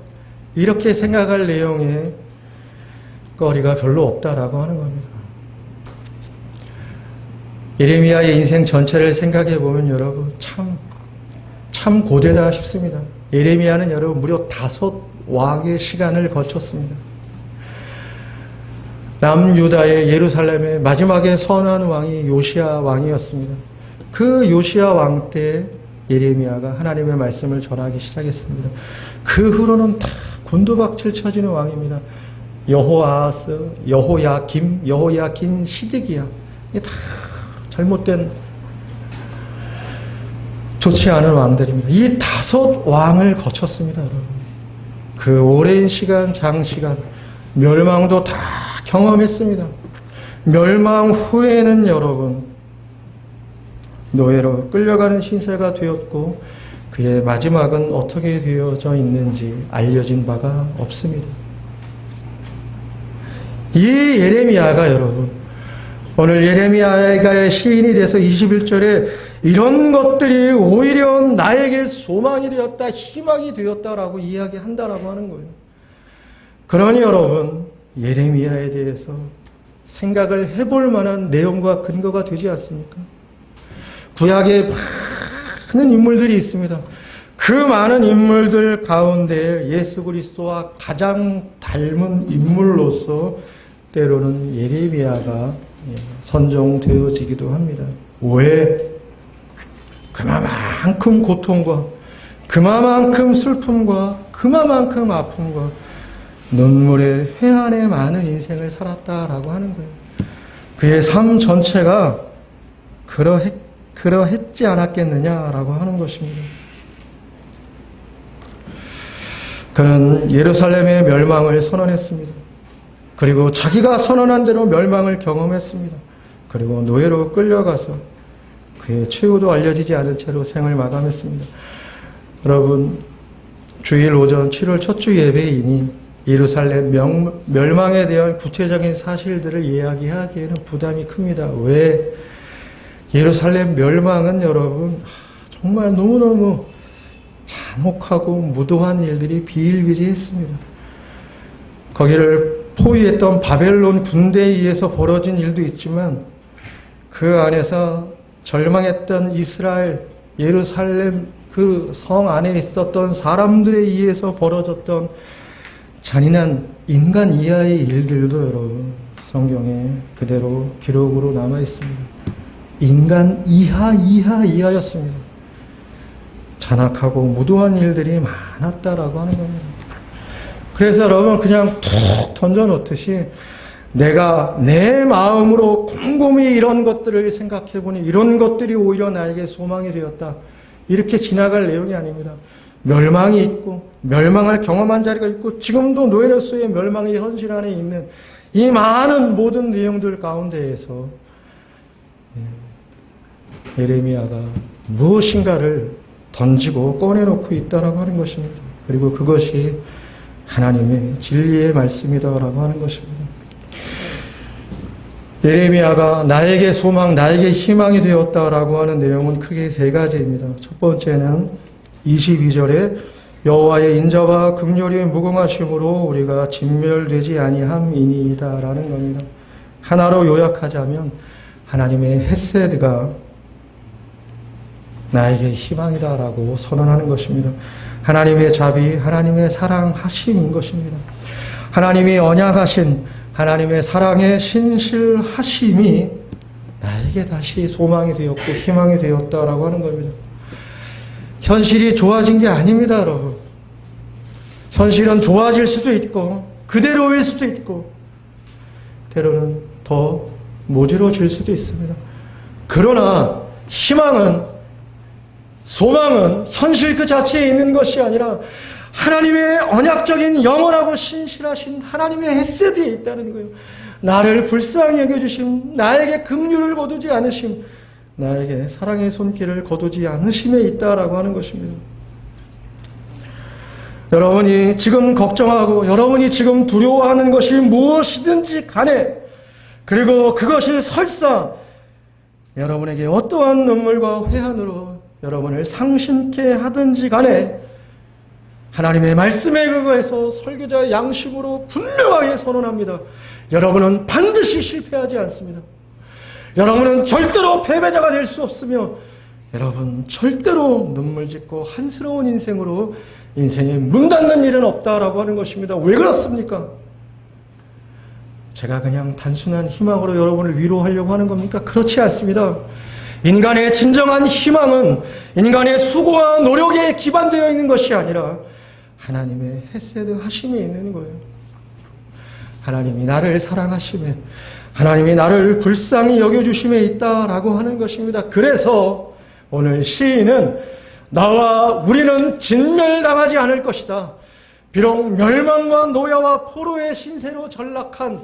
이렇게 생각할 내용의 거리가 별로 없다라고 하는 겁니다. 예레미야의 인생 전체를 생각해 보면 여러분 참 고되다 싶습니다. 예레미야는 여러분 무려 5 왕의 시간을 거쳤습니다. 남유다의 예루살렘의 마지막에 선한 왕이 요시야 왕이었습니다. 그 요시야 왕 때 예레미야가 하나님의 말씀을 전하기 시작했습니다. 그 후로는 다 곤두박질 쳐지는 왕입니다. 여호아하스, 여호야긴, 시드기야. 이게 다 잘못된 좋지 않은 왕들입니다. 이 5 왕을 거쳤습니다, 여러분. 그 오랜 시간, 장시간 멸망도 다 경험했습니다. 멸망 후에는 여러분 노예로 끌려가는 신세가 되었고 그의 마지막은 어떻게 되어져 있는지 알려진 바가 없습니다. 이 예레미야가 여러분 오늘 예레미야가 시인이 돼서 21절에 이런 것들이 오히려 나에게 소망이 되었다, 희망이 되었다라고 이야기한다라고 하는 거예요. 그러니 여러분 예레미야에 대해서 생각을 해볼 만한 내용과 근거가 되지 않습니까? 구약에 많은 인물들이 있습니다. 그 많은 인물들 가운데 예수 그리스도와 가장 닮은 인물로서 때로는 예레미야가 선정되어지기도 합니다. 왜? 그만큼 고통과 그만큼 슬픔과 그만큼 아픔과 눈물의 회한의 많은 인생을 살았다라고 하는 거예요. 그의 삶 전체가 그러했지 않았겠느냐라고 하는 것입니다. 그는 예루살렘의 멸망을 선언했습니다. 그리고 자기가 선언한 대로 멸망을 경험했습니다. 그리고 노예로 끌려가서 그의 최후도 알려지지 않은 채로 생을 마감했습니다. 여러분, 주일 오전 7월 첫 주 예배이니 예루살렘 멸망에 대한 구체적인 사실들을 이야기하기에는 부담이 큽니다. 왜? 예루살렘 멸망은 여러분 정말 너무너무 잔혹하고 무도한 일들이 비일비재했습니다. 거기를 포위했던 바벨론 군대에 의해서 벌어진 일도 있지만 그 안에서 절망했던 이스라엘, 예루살렘 그 성 안에 있었던 사람들에 의해서 벌어졌던 잔인한 인간 이하의 일들도 여러분 성경에 그대로 기록으로 남아 있습니다. 인간 이하였습니다. 잔악하고 무도한 일들이 많았다라고 하는 겁니다. 그래서 여러분 그냥 툭 던져놓듯이 내가 내 마음으로 곰곰이 이런 것들을 생각해보니 이런 것들이 오히려 나에게 소망이 되었다. 이렇게 지나갈 내용이 아닙니다. 멸망이 있고 멸망을 경험한 자리가 있고 지금도 노예로서의 멸망의 현실 안에 있는 이 많은 모든 내용들 가운데에서 예레미야가 무엇인가를 던지고 꺼내놓고 있다라고 하는 것입니다. 그리고 그것이 하나님의 진리의 말씀이다라고 하는 것입니다. 예레미야가 나에게 소망, 나에게 희망이 되었다라고 하는 내용은 크게 3가지입니다. 첫 번째는 22절에 여호와의 인자와 긍휼이 무궁하심으로 우리가 진멸되지 아니함이니이다라는 겁니다. 하나로 요약하자면 하나님의 헤세드가 나에게 희망이다라고 선언하는 것입니다. 하나님의 자비, 하나님의 사랑하심인 것입니다. 하나님이 언약하신 하나님의 사랑의 신실하심이 나에게 다시 소망이 되었고 희망이 되었다라고 하는 겁니다. 현실이 좋아진 게 아닙니다, 여러분. 현실은 좋아질 수도 있고 그대로일 수도 있고 때로는 더 모질어질 수도 있습니다. 그러나 희망은, 소망은 현실 그 자체에 있는 것이 아니라 하나님의 언약적인 영원하고 신실하신 하나님의 헤세드에 있다는 거예요. 나를 불쌍히 여겨주심, 나에게 긍휼을 거두지 않으심, 나에게 사랑의 손길을 거두지 않으심에 있다라고 하는 것입니다. 여러분이 지금 걱정하고 여러분이 지금 두려워하는 것이 무엇이든지 간에 그리고 그것이 설사 여러분에게 어떠한 눈물과 회한으로 여러분을 상심케 하든지 간에 하나님의 말씀에 근거해서 설교자의 양심으로 분명하게 선언합니다. 여러분은 반드시 실패하지 않습니다. 여러분은 절대로 패배자가 될 수 없으며 여러분 절대로 눈물 짓고 한스러운 인생으로 인생에 문 닫는 일은 없다라고 하는 것입니다. 왜 그렇습니까? 제가 그냥 단순한 희망으로 여러분을 위로하려고 하는 겁니까? 그렇지 않습니다. 인간의 진정한 희망은 인간의 수고와 노력에 기반되어 있는 것이 아니라 하나님의 헤세드 하심에 있는 거예요. 하나님이 나를 사랑하심에, 하나님이 나를 불쌍히 여겨주심에 있다라고 하는 것입니다. 그래서 오늘 시인은 나와 우리는 진멸당하지 않을 것이다. 비록 멸망과 노야와 포로의 신세로 전락한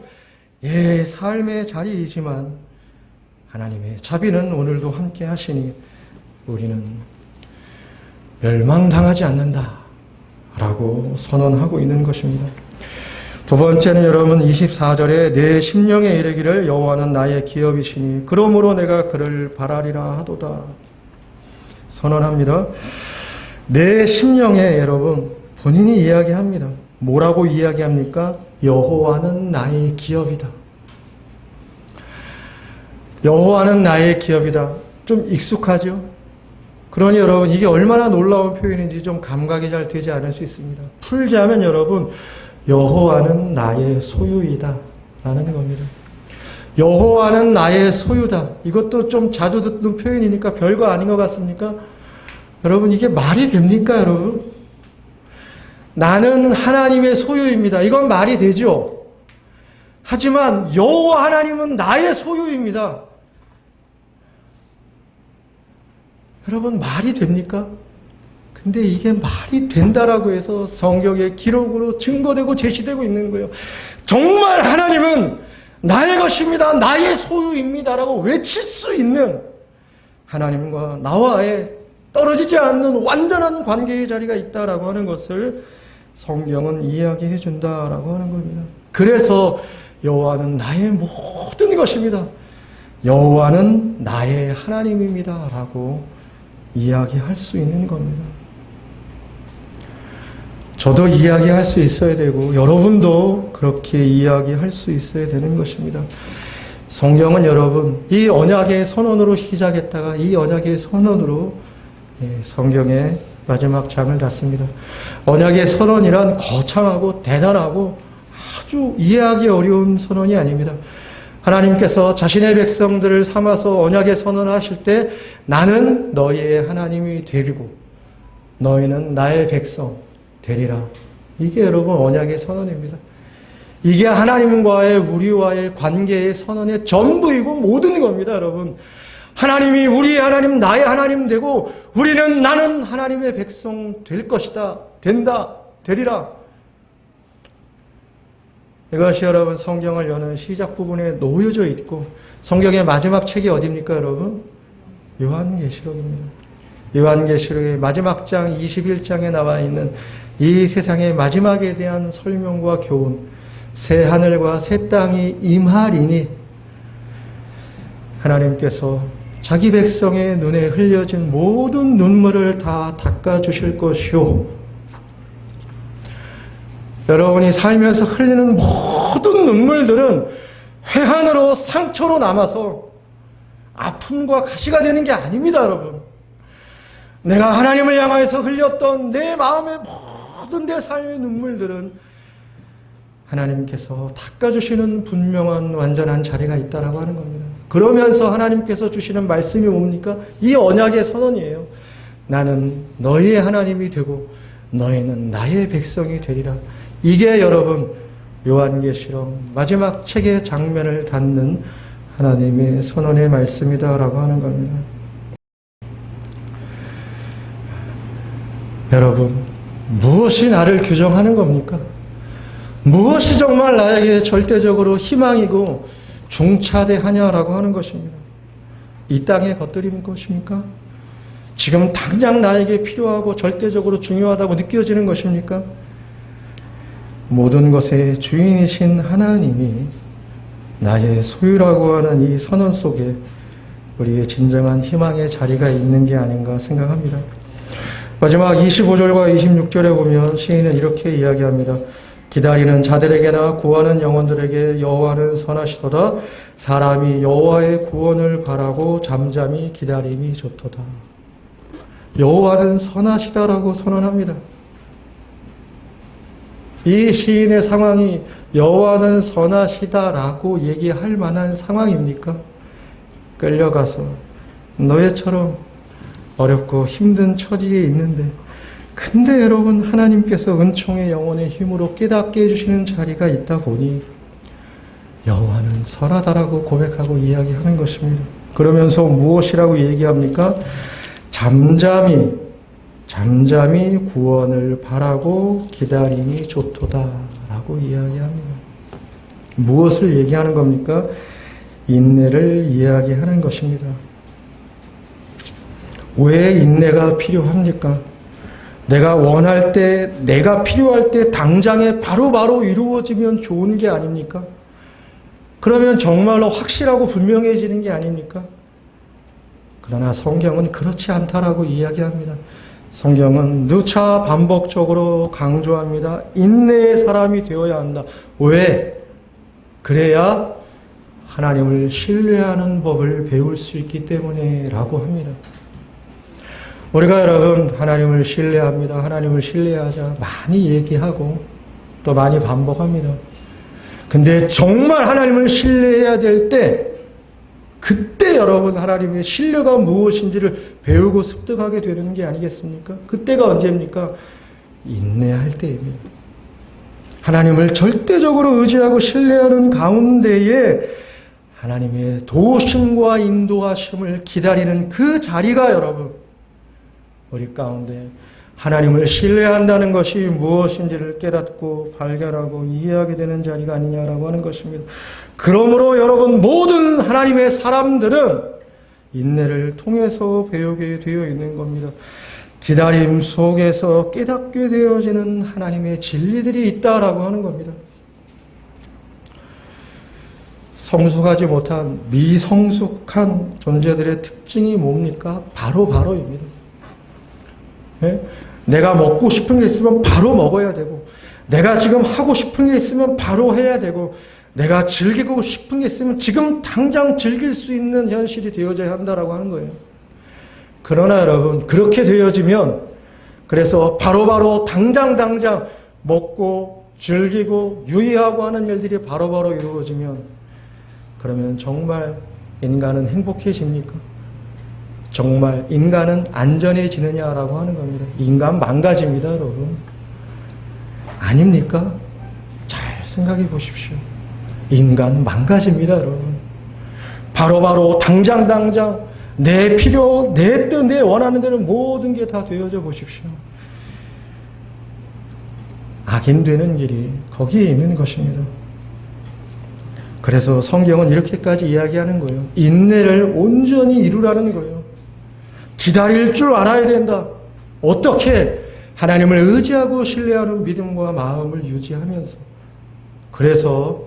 삶의 자리이지만 하나님의 자비는 오늘도 함께 하시니 우리는 멸망당하지 않는다 라고 선언하고 있는 것입니다. 두 번째는 여러분 24절에 내 심령에 이르기를 여호와는 나의 기업이시니 그러므로 내가 그를 바라리라 하도다 선언합니다. 내 심령에 여러분 본인이 이야기합니다. 뭐라고 이야기합니까? 여호와는 나의 기업이다. 여호와는 나의 기업이다. 좀 익숙하죠? 그러니 여러분 이게 얼마나 놀라운 표현인지 좀 감각이 잘 되지 않을 수 있습니다. 풀자면 여러분 여호와는 나의 소유이다 라는 겁니다. 여호와는 나의 소유다. 이것도 좀 자주 듣는 표현이니까 별거 아닌 것 같습니까? 여러분 이게 말이 됩니까 여러분? 나는 하나님의 소유입니다. 이건 말이 되죠. 하지만 여호와 하나님은 나의 소유입니다. 여러분 말이 됩니까? 근데 이게 말이 된다라고 해서 성경의 기록으로 증거되고 제시되고 있는 거예요. 정말 하나님은 나의 것입니다. 나의 소유입니다라고 외칠 수 있는 하나님과 나와의 떨어지지 않는 완전한 관계의 자리가 있다라고 하는 것을 성경은 이야기해 준다라고 하는 겁니다. 그래서 여호와는 나의 모든 것입니다. 여호와는 나의 하나님입니다 라고 이야기할 수 있는 겁니다. 저도 이야기할 수 있어야 되고 여러분도 그렇게 이야기할 수 있어야 되는 것입니다. 성경은 여러분 이 언약의 선언으로 시작했다가 이 언약의 선언으로 성경의 마지막 장을 닫습니다. 언약의 선언이란 거창하고 대단하고 아주 이해하기 어려운 선언이 아닙니다. 하나님께서 자신의 백성들을 삼아서 언약의 선언을 하실 때 나는 너희의 하나님이 되리고 너희는 나의 백성 되리라. 이게 여러분 언약의 선언입니다. 이게 하나님과의 우리와의 관계의 선언의 전부이고 모든 겁니다. 여러분 하나님이 우리의 하나님 나의 하나님 되고 우리는 나는 하나님의 백성 될 것이다. 된다. 되리라. 이것이 여러분 성경을 여는 시작 부분에 놓여져 있고 성경의 마지막 책이 어디입니까 여러분? 요한계시록입니다. 요한계시록의 마지막 장 21장에 나와 있는 이 세상의 마지막에 대한 설명과 교훈, 새 하늘과 새 땅이 임하리니 하나님께서 자기 백성의 눈에 흘려진 모든 눈물을 다 닦아주실 것이요. 여러분이 살면서 흘리는 모든 눈물들은 회한으로 상처로 남아서 아픔과 가시가 되는 게 아닙니다, 여러분. 내가 하나님을 향하여서 흘렸던 내 마음의 모든 내 삶의 눈물들은 하나님께서 닦아주시는 분명한 완전한 자리가 있다라고 하는 겁니다. 그러면서 하나님께서 주시는 말씀이 뭡니까? 이 언약의 선언이에요. 나는 너희의 하나님이 되고 너희는 나의 백성이 되리라. 이게 여러분 요한계시록 마지막 책의 장면을 닫는 하나님의 선언의 말씀이다라고 하는 겁니다. 여러분 무엇이 나를 규정하는 겁니까? 무엇이 정말 나에게 절대적으로 희망이고 중차대하냐라고 하는 것입니다. 이 땅의 것들인 것입니까? 지금 당장 나에게 필요하고 절대적으로 중요하다고 느껴지는 것입니까? 모든 것의 주인이신 하나님이 나의 소유라고 하는 이 선언 속에 우리의 진정한 희망의 자리가 있는 게 아닌가 생각합니다. 마지막 25절과 26절에 보면 시인은 이렇게 이야기합니다. 기다리는 자들에게나 구하는 영혼들에게 여호와는 선하시도다. 사람이 여호와의 구원을 바라고 잠잠히 기다림이 좋도다. 여호와는 선하시다라고 선언합니다. 이 시인의 상황이 여호와는 선하시다라고 얘기할 만한 상황입니까? 끌려가서 노예처럼 어렵고 힘든 처지에 있는데, 근데 여러분 하나님께서 은총의 영혼의 힘으로 깨닫게 해주시는 자리가 있다 보니 여호와는 선하다라고 고백하고 이야기하는 것입니다. 그러면서 무엇이라고 얘기합니까? 잠잠히 구원을 바라고 기다림이 좋도다라고 이야기합니다. 무엇을 얘기하는 겁니까? 인내를 이야기하는 것입니다. 왜 인내가 필요합니까? 내가 원할 때, 내가 필요할 때 당장에 바로바로 이루어지면 좋은 게 아닙니까? 그러면 정말로 확실하고 분명해지는 게 아닙니까? 그러나 성경은 그렇지 않다라고 이야기합니다. 성경은 누차 반복적으로 강조합니다. 인내의 사람이 되어야 한다. 왜? 그래야 하나님을 신뢰하는 법을 배울 수 있기 때문에 라고 합니다. 우리가 여러분 하나님을 신뢰합니다. 하나님을 신뢰하자 많이 얘기하고 또 많이 반복합니다. 근데 정말 하나님을 신뢰해야 될 때, 그때 여러분 하나님의 신뢰가 무엇인지를 배우고 습득하게 되는 게 아니겠습니까? 그때가 언제입니까? 인내할 때입니다. 하나님을 절대적으로 의지하고 신뢰하는 가운데에 하나님의 도우심과 인도하심을 기다리는 그 자리가 여러분 우리 가운데 하나님을 신뢰한다는 것이 무엇인지를 깨닫고 발견하고 이해하게 되는 자리가 아니냐라고 하는 것입니다. 그러므로 여러분 모든 하나님의 사람들은 인내를 통해서 배우게 되어 있는 겁니다. 기다림 속에서 깨닫게 되어지는 하나님의 진리들이 있다라고 하는 겁니다. 성숙하지 못한 미성숙한 존재들의 특징이 뭡니까? 바로입니다. 네? 내가 먹고 싶은 게 있으면 바로 먹어야 되고, 내가 지금 하고 싶은 게 있으면 바로 해야 되고, 내가 즐기고 싶은 게 있으면 지금 당장 즐길 수 있는 현실이 되어져야 한다라고 하는 거예요. 그러나 여러분 그렇게 되어지면, 그래서 바로바로 당장 먹고 즐기고 유의하고 하는 일들이 바로바로 이루어지면, 그러면 정말 인간은 행복해집니까? 정말 인간은 안전해지느냐라고 하는 겁니다. 인간 망가집니다, 여러분. 아닙니까? 잘 생각해 보십시오. 인간 망가집니다, 여러분. 바로바로 당장 내 필요, 내 뜻, 내 원하는 대로 모든 게 다 되어져 보십시오. 악인되는 길이 거기에 있는 것입니다. 그래서 성경은 이렇게까지 이야기하는 거예요. 인내를 온전히 이루라는 거예요. 기다릴 줄 알아야 된다. 어떻게? 하나님을 의지하고 신뢰하는 믿음과 마음을 유지하면서. 그래서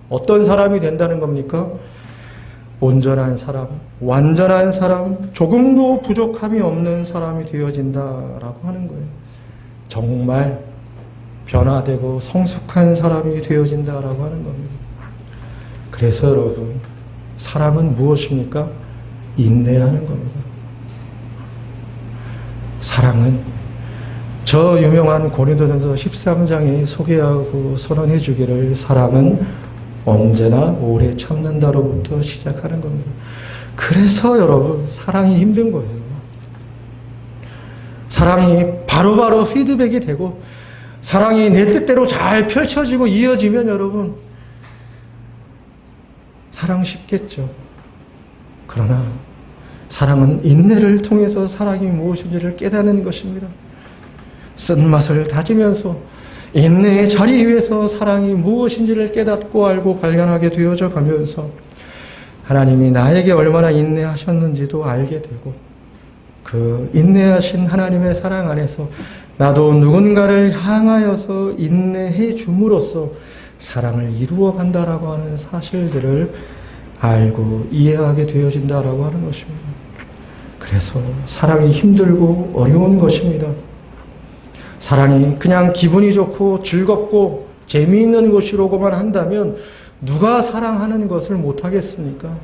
어떤 사람이 된다는 겁니까? 온전한 사람, 완전한 사람, 조금도 부족함이 없는 사람이 되어진다라고 하는 거예요. 정말 변화되고 성숙한 사람이 되어진다라고 하는 겁니다. 그래서 여러분, 사랑은 무엇입니까? 인내하는 겁니다. 사랑은 저 유명한 고린도전서 13장에 소개하고 선언해 주기를, 사랑은 언제나 오래 참는다로부터 시작하는 겁니다. 그래서 여러분 사랑이 힘든 거예요. 사랑이 바로바로 피드백이 되고 사랑이 내 뜻대로 잘 펼쳐지고 이어지면 여러분 사랑 쉽겠죠. 그러나 사랑은 인내를 통해서 사랑이 무엇인지를 깨닫는 것입니다. 쓴맛을 다지면서 인내의 자리 위에서 사랑이 무엇인지를 깨닫고 알고 발견하게 되어져 가면서 하나님이 나에게 얼마나 인내하셨는지도 알게 되고, 그 인내하신 하나님의 사랑 안에서 나도 누군가를 향하여서 인내해 줌으로써 사랑을 이루어 간다라고 하는 사실들을 알고 이해하게 되어진다라고 하는 것입니다. 그래서 사랑이 힘들고 어려운 것입니다. 사랑이 그냥 기분이 좋고 즐겁고 재미있는 것이라고만 한다면 누가 사랑하는 것을 못하겠습니까?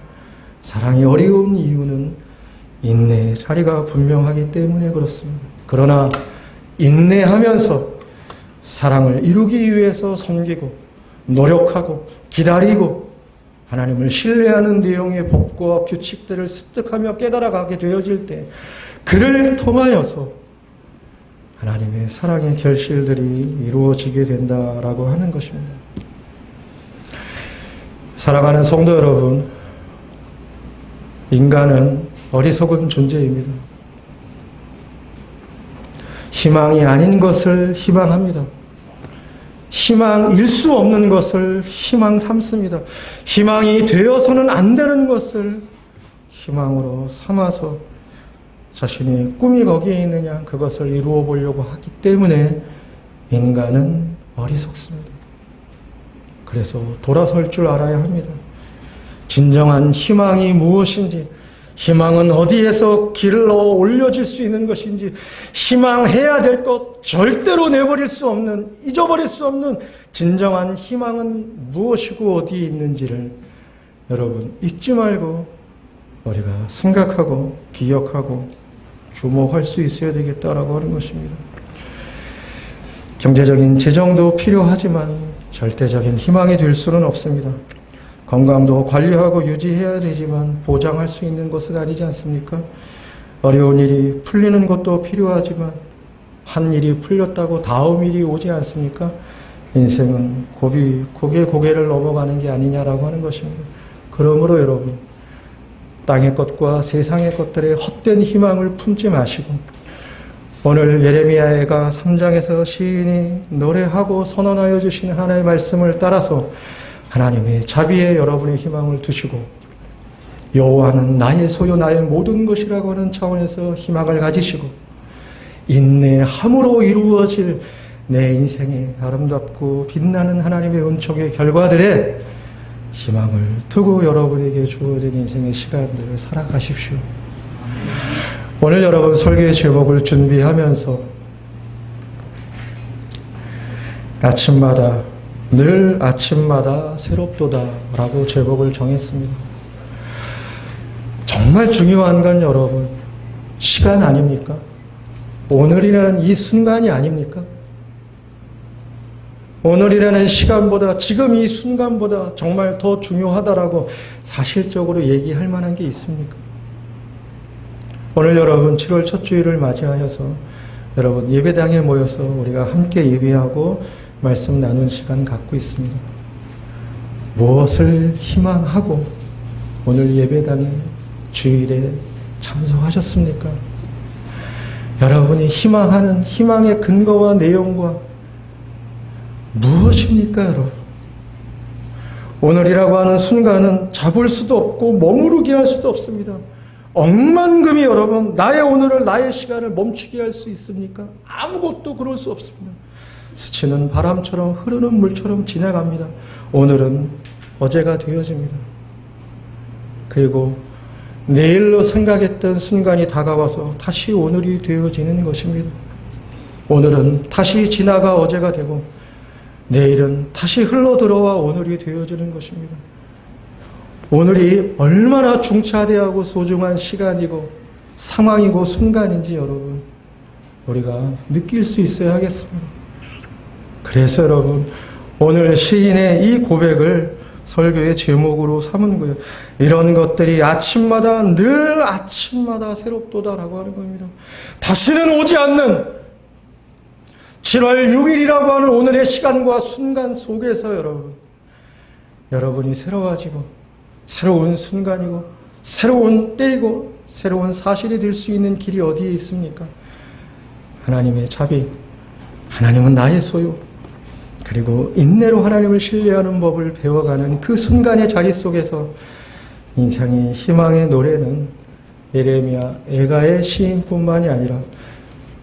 사랑이 어려운 이유는 인내의 자리가 분명하기 때문에 그렇습니다. 그러나 인내하면서 사랑을 이루기 위해서 섬기고 노력하고 기다리고 하나님을 신뢰하는 내용의 법과 규칙들을 습득하며 깨달아가게 되어질 때 그를 통하여서 하나님의 사랑의 결실들이 이루어지게 된다라고 하는 것입니다. 사랑하는 성도 여러분, 인간은 어리석은 존재입니다. 희망이 아닌 것을 희망합니다. 희망일 수 없는 것을 희망 삼습니다. 희망이 되어서는 안 되는 것을 희망으로 삼아서 자신의 꿈이 거기에 있느냐 그것을 이루어 보려고 하기 때문에 인간은 어리석습니다. 그래서 돌아설 줄 알아야 합니다. 진정한 희망이 무엇인지, 희망은 어디에서 길러 올려질 수 있는 것인지, 희망해야 될 것 절대로 내버릴 수 없는, 잊어버릴 수 없는 진정한 희망은 무엇이고 어디에 있는지를 여러분 잊지 말고 우리가 생각하고 기억하고 주목할 수 있어야 되겠다라고 하는 것입니다. 경제적인 재정도 필요하지만 절대적인 희망이 될 수는 없습니다. 건강도 관리하고 유지해야 되지만 보장할 수 있는 것은 아니지 않습니까? 어려운 일이 풀리는 것도 필요하지만 한 일이 풀렸다고 다음 일이 오지 않습니까? 인생은 고개를 넘어가는 게 아니냐라고 하는 것입니다. 그러므로 여러분, 땅의 것과 세상의 것들에 헛된 희망을 품지 마시고 오늘 예레미야가 3장에서 시인이 노래하고 선언하여 주신 하나님의 말씀을 따라서 하나님의 자비에 여러분의 희망을 두시고 여호와는 나의 소유 나의 모든 것이라고 하는 차원에서 희망을 가지시고 인내함으로 이루어질 내 인생의 아름답고 빛나는 하나님의 은총의 결과들에 희망을 두고 여러분에게 주어진 인생의 시간들을 살아가십시오. 오늘 여러분 설교의 제목을 준비하면서 아침마다 늘 아침마다 새롭도다 라고 제목을 정했습니다. 정말 중요한 건 여러분 시간 아닙니까? 오늘이라는 이 순간이 아닙니까? 오늘이라는 시간보다 지금 이 순간보다 정말 더 중요하다라고 사실적으로 얘기할 만한 게 있습니까? 오늘 여러분 7월 첫 주일을 맞이하여서 여러분 예배당에 모여서 우리가 함께 예배하고 말씀 나눈 시간 갖고 있습니다. 무엇을 희망하고 오늘 예배당에 주일에 참석하셨습니까? 여러분이 희망하는 희망의 근거와 내용과 무엇입니까, 여러분? 오늘이라고 하는 순간은 잡을 수도 없고 머무르게 할 수도 없습니다. 억만금이 여러분 나의 오늘을 나의 시간을 멈추게 할 수 있습니까? 아무것도 그럴 수 없습니다. 스치는 바람처럼 흐르는 물처럼 지나갑니다. 오늘은 어제가 되어집니다. 그리고 내일로 생각했던 순간이 다가와서 다시 오늘이 되어지는 것입니다. 오늘은 다시 지나가 어제가 되고 내일은 다시 흘러들어와 오늘이 되어지는 것입니다. 오늘이 얼마나 중차대하고 소중한 시간이고 상황이고 순간인지 여러분 우리가 느낄 수 있어야 하겠습니다. 그래서 여러분 오늘 시인의 이 고백을 설교의 제목으로 삼은 거예요. 이런 것들이 아침마다 늘 아침마다 새롭도다라고 하는 겁니다. 다시는 오지 않는 7월 6일이라고 하는 오늘의 시간과 순간 속에서 여러분이 새로워지고 새로운 순간이고 새로운 때이고 새로운 사실이 될 수 있는 길이 어디에 있습니까? 하나님의 자비, 하나님은 나의 소유, 그리고 인내로 하나님을 신뢰하는 법을 배워가는 그 순간의 자리 속에서 인생의 희망의 노래는 예레미야 애가의 시인뿐만이 아니라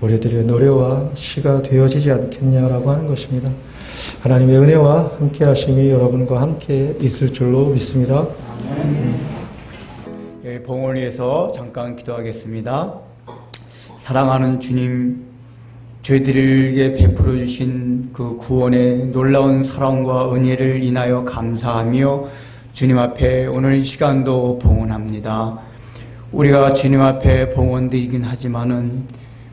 우리들의 노래와 시가 되어지지 않겠냐라고 하는 것입니다. 하나님의 은혜와 함께 하심이 여러분과 함께 있을 줄로 믿습니다. 예, 봉헌을 위해서 잠깐 기도하겠습니다. 사랑하는 주님, 저희들에게 베풀어 주신 그 구원의 놀라운 사랑과 은혜를 인하여 감사하며 주님 앞에 오늘 이 시간도 봉헌합니다. 우리가 주님 앞에 봉헌드리긴 하지만은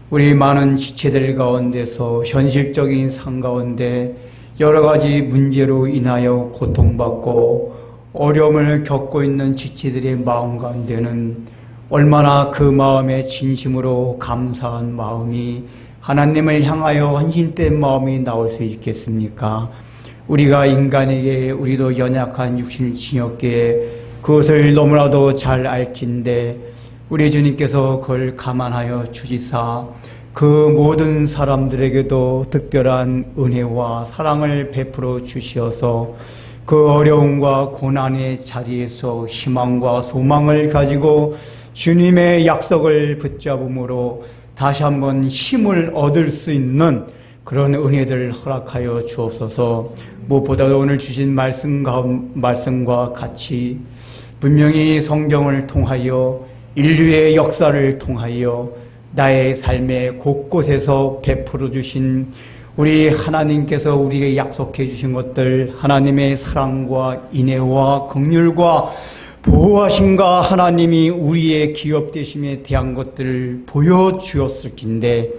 우리 많은 지체들 가운데서 현실적인 삶 가운데 여러 가지 문제로 인하여 고통받고 어려움을 겪고 있는 지체들의 마음 가운데는 얼마나 그 마음에 진심으로 감사한 마음이 하나님을 향하여 헌신된 마음이 나올 수 있겠습니까? 우리가 인간에게 우리도 연약한 육신을 지녔기에 그것을 너무나도 잘 알진데 우리 주님께서 그걸 감안하여 주시사 그 모든 사람들에게도 특별한 은혜와 사랑을 베풀어 주시어서 그 어려움과 고난의 자리에서 희망과 소망을 가지고 주님의 약속을 붙잡음으로 다시 한번 힘을 얻을 수 있는 그런 은혜들을 허락하여 주옵소서. 무엇보다도 오늘 주신 말씀과 같이 분명히 성경을 통하여 인류의 역사를 통하여 나의 삶의 곳곳에서 베풀어 주신 우리 하나님께서 우리에게 약속해 주신 것들, 하나님의 사랑과 인애와 긍휼과 보호하심과 하나님이 우리의 기업되심에 대한 것들을 보여주었을 텐데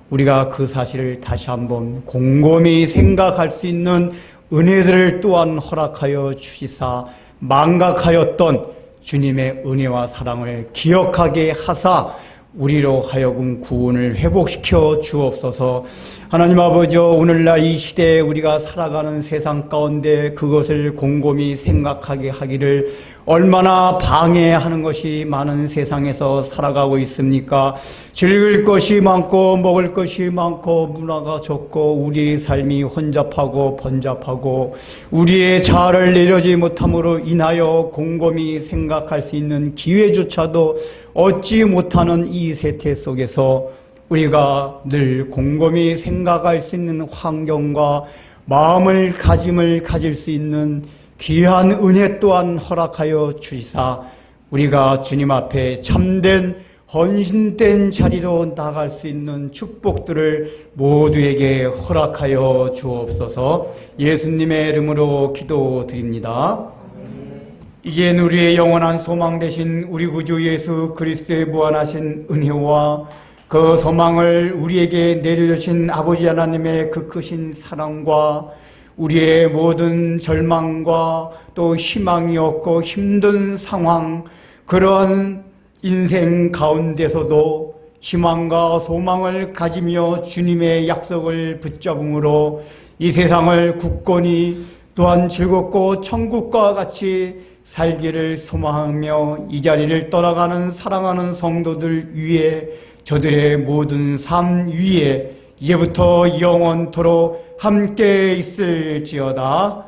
우리가 그 사실을 다시 한번 곰곰이 생각할 수 있는 은혜들을 또한 허락하여 주시사 망각하였던 주님의 은혜와 사랑을 기억하게 하사 우리로 하여금 구원을 회복시켜 주옵소서. 하나님 아버지, 오늘날 이 시대에 우리가 살아가는 세상 가운데 그것을 곰곰이 생각하게 하기를 얼마나 방해하는 것이 많은 세상에서 살아가고 있습니까? 즐길 것이 많고 먹을 것이 많고 문화가 적고 우리의 삶이 혼잡하고 번잡하고 우리의 자아를 내려지 못함으로 인하여 곰곰이 생각할 수 있는 기회조차도 얻지 못하는 이 세태 속에서 우리가 늘 곰곰이 생각할 수 있는 환경과 마음을 가질 수 있는 귀한 은혜 또한 허락하여 주시사 우리가 주님 앞에 참된 헌신된 자리로 나갈 수 있는 축복들을 모두에게 허락하여 주옵소서. 예수님의 이름으로 기도드립니다. 이제 우리의 영원한 소망 되신 우리 구주 예수 그리스도의 무한하신 은혜와 그 소망을 우리에게 내려주신 아버지 하나님의 그 크신 사랑과 우리의 모든 절망과 또 희망이 없고 힘든 상황, 그런 인생 가운데서도 희망과 소망을 가지며 주님의 약속을 붙잡음으로 이 세상을 굳건히 또한 즐겁고 천국과 같이 살기를 소망하며 이 자리를 떠나가는 사랑하는 성도들 위에 저들의 모든 삶 위에 이제부터 영원토록 함께 있을지어다.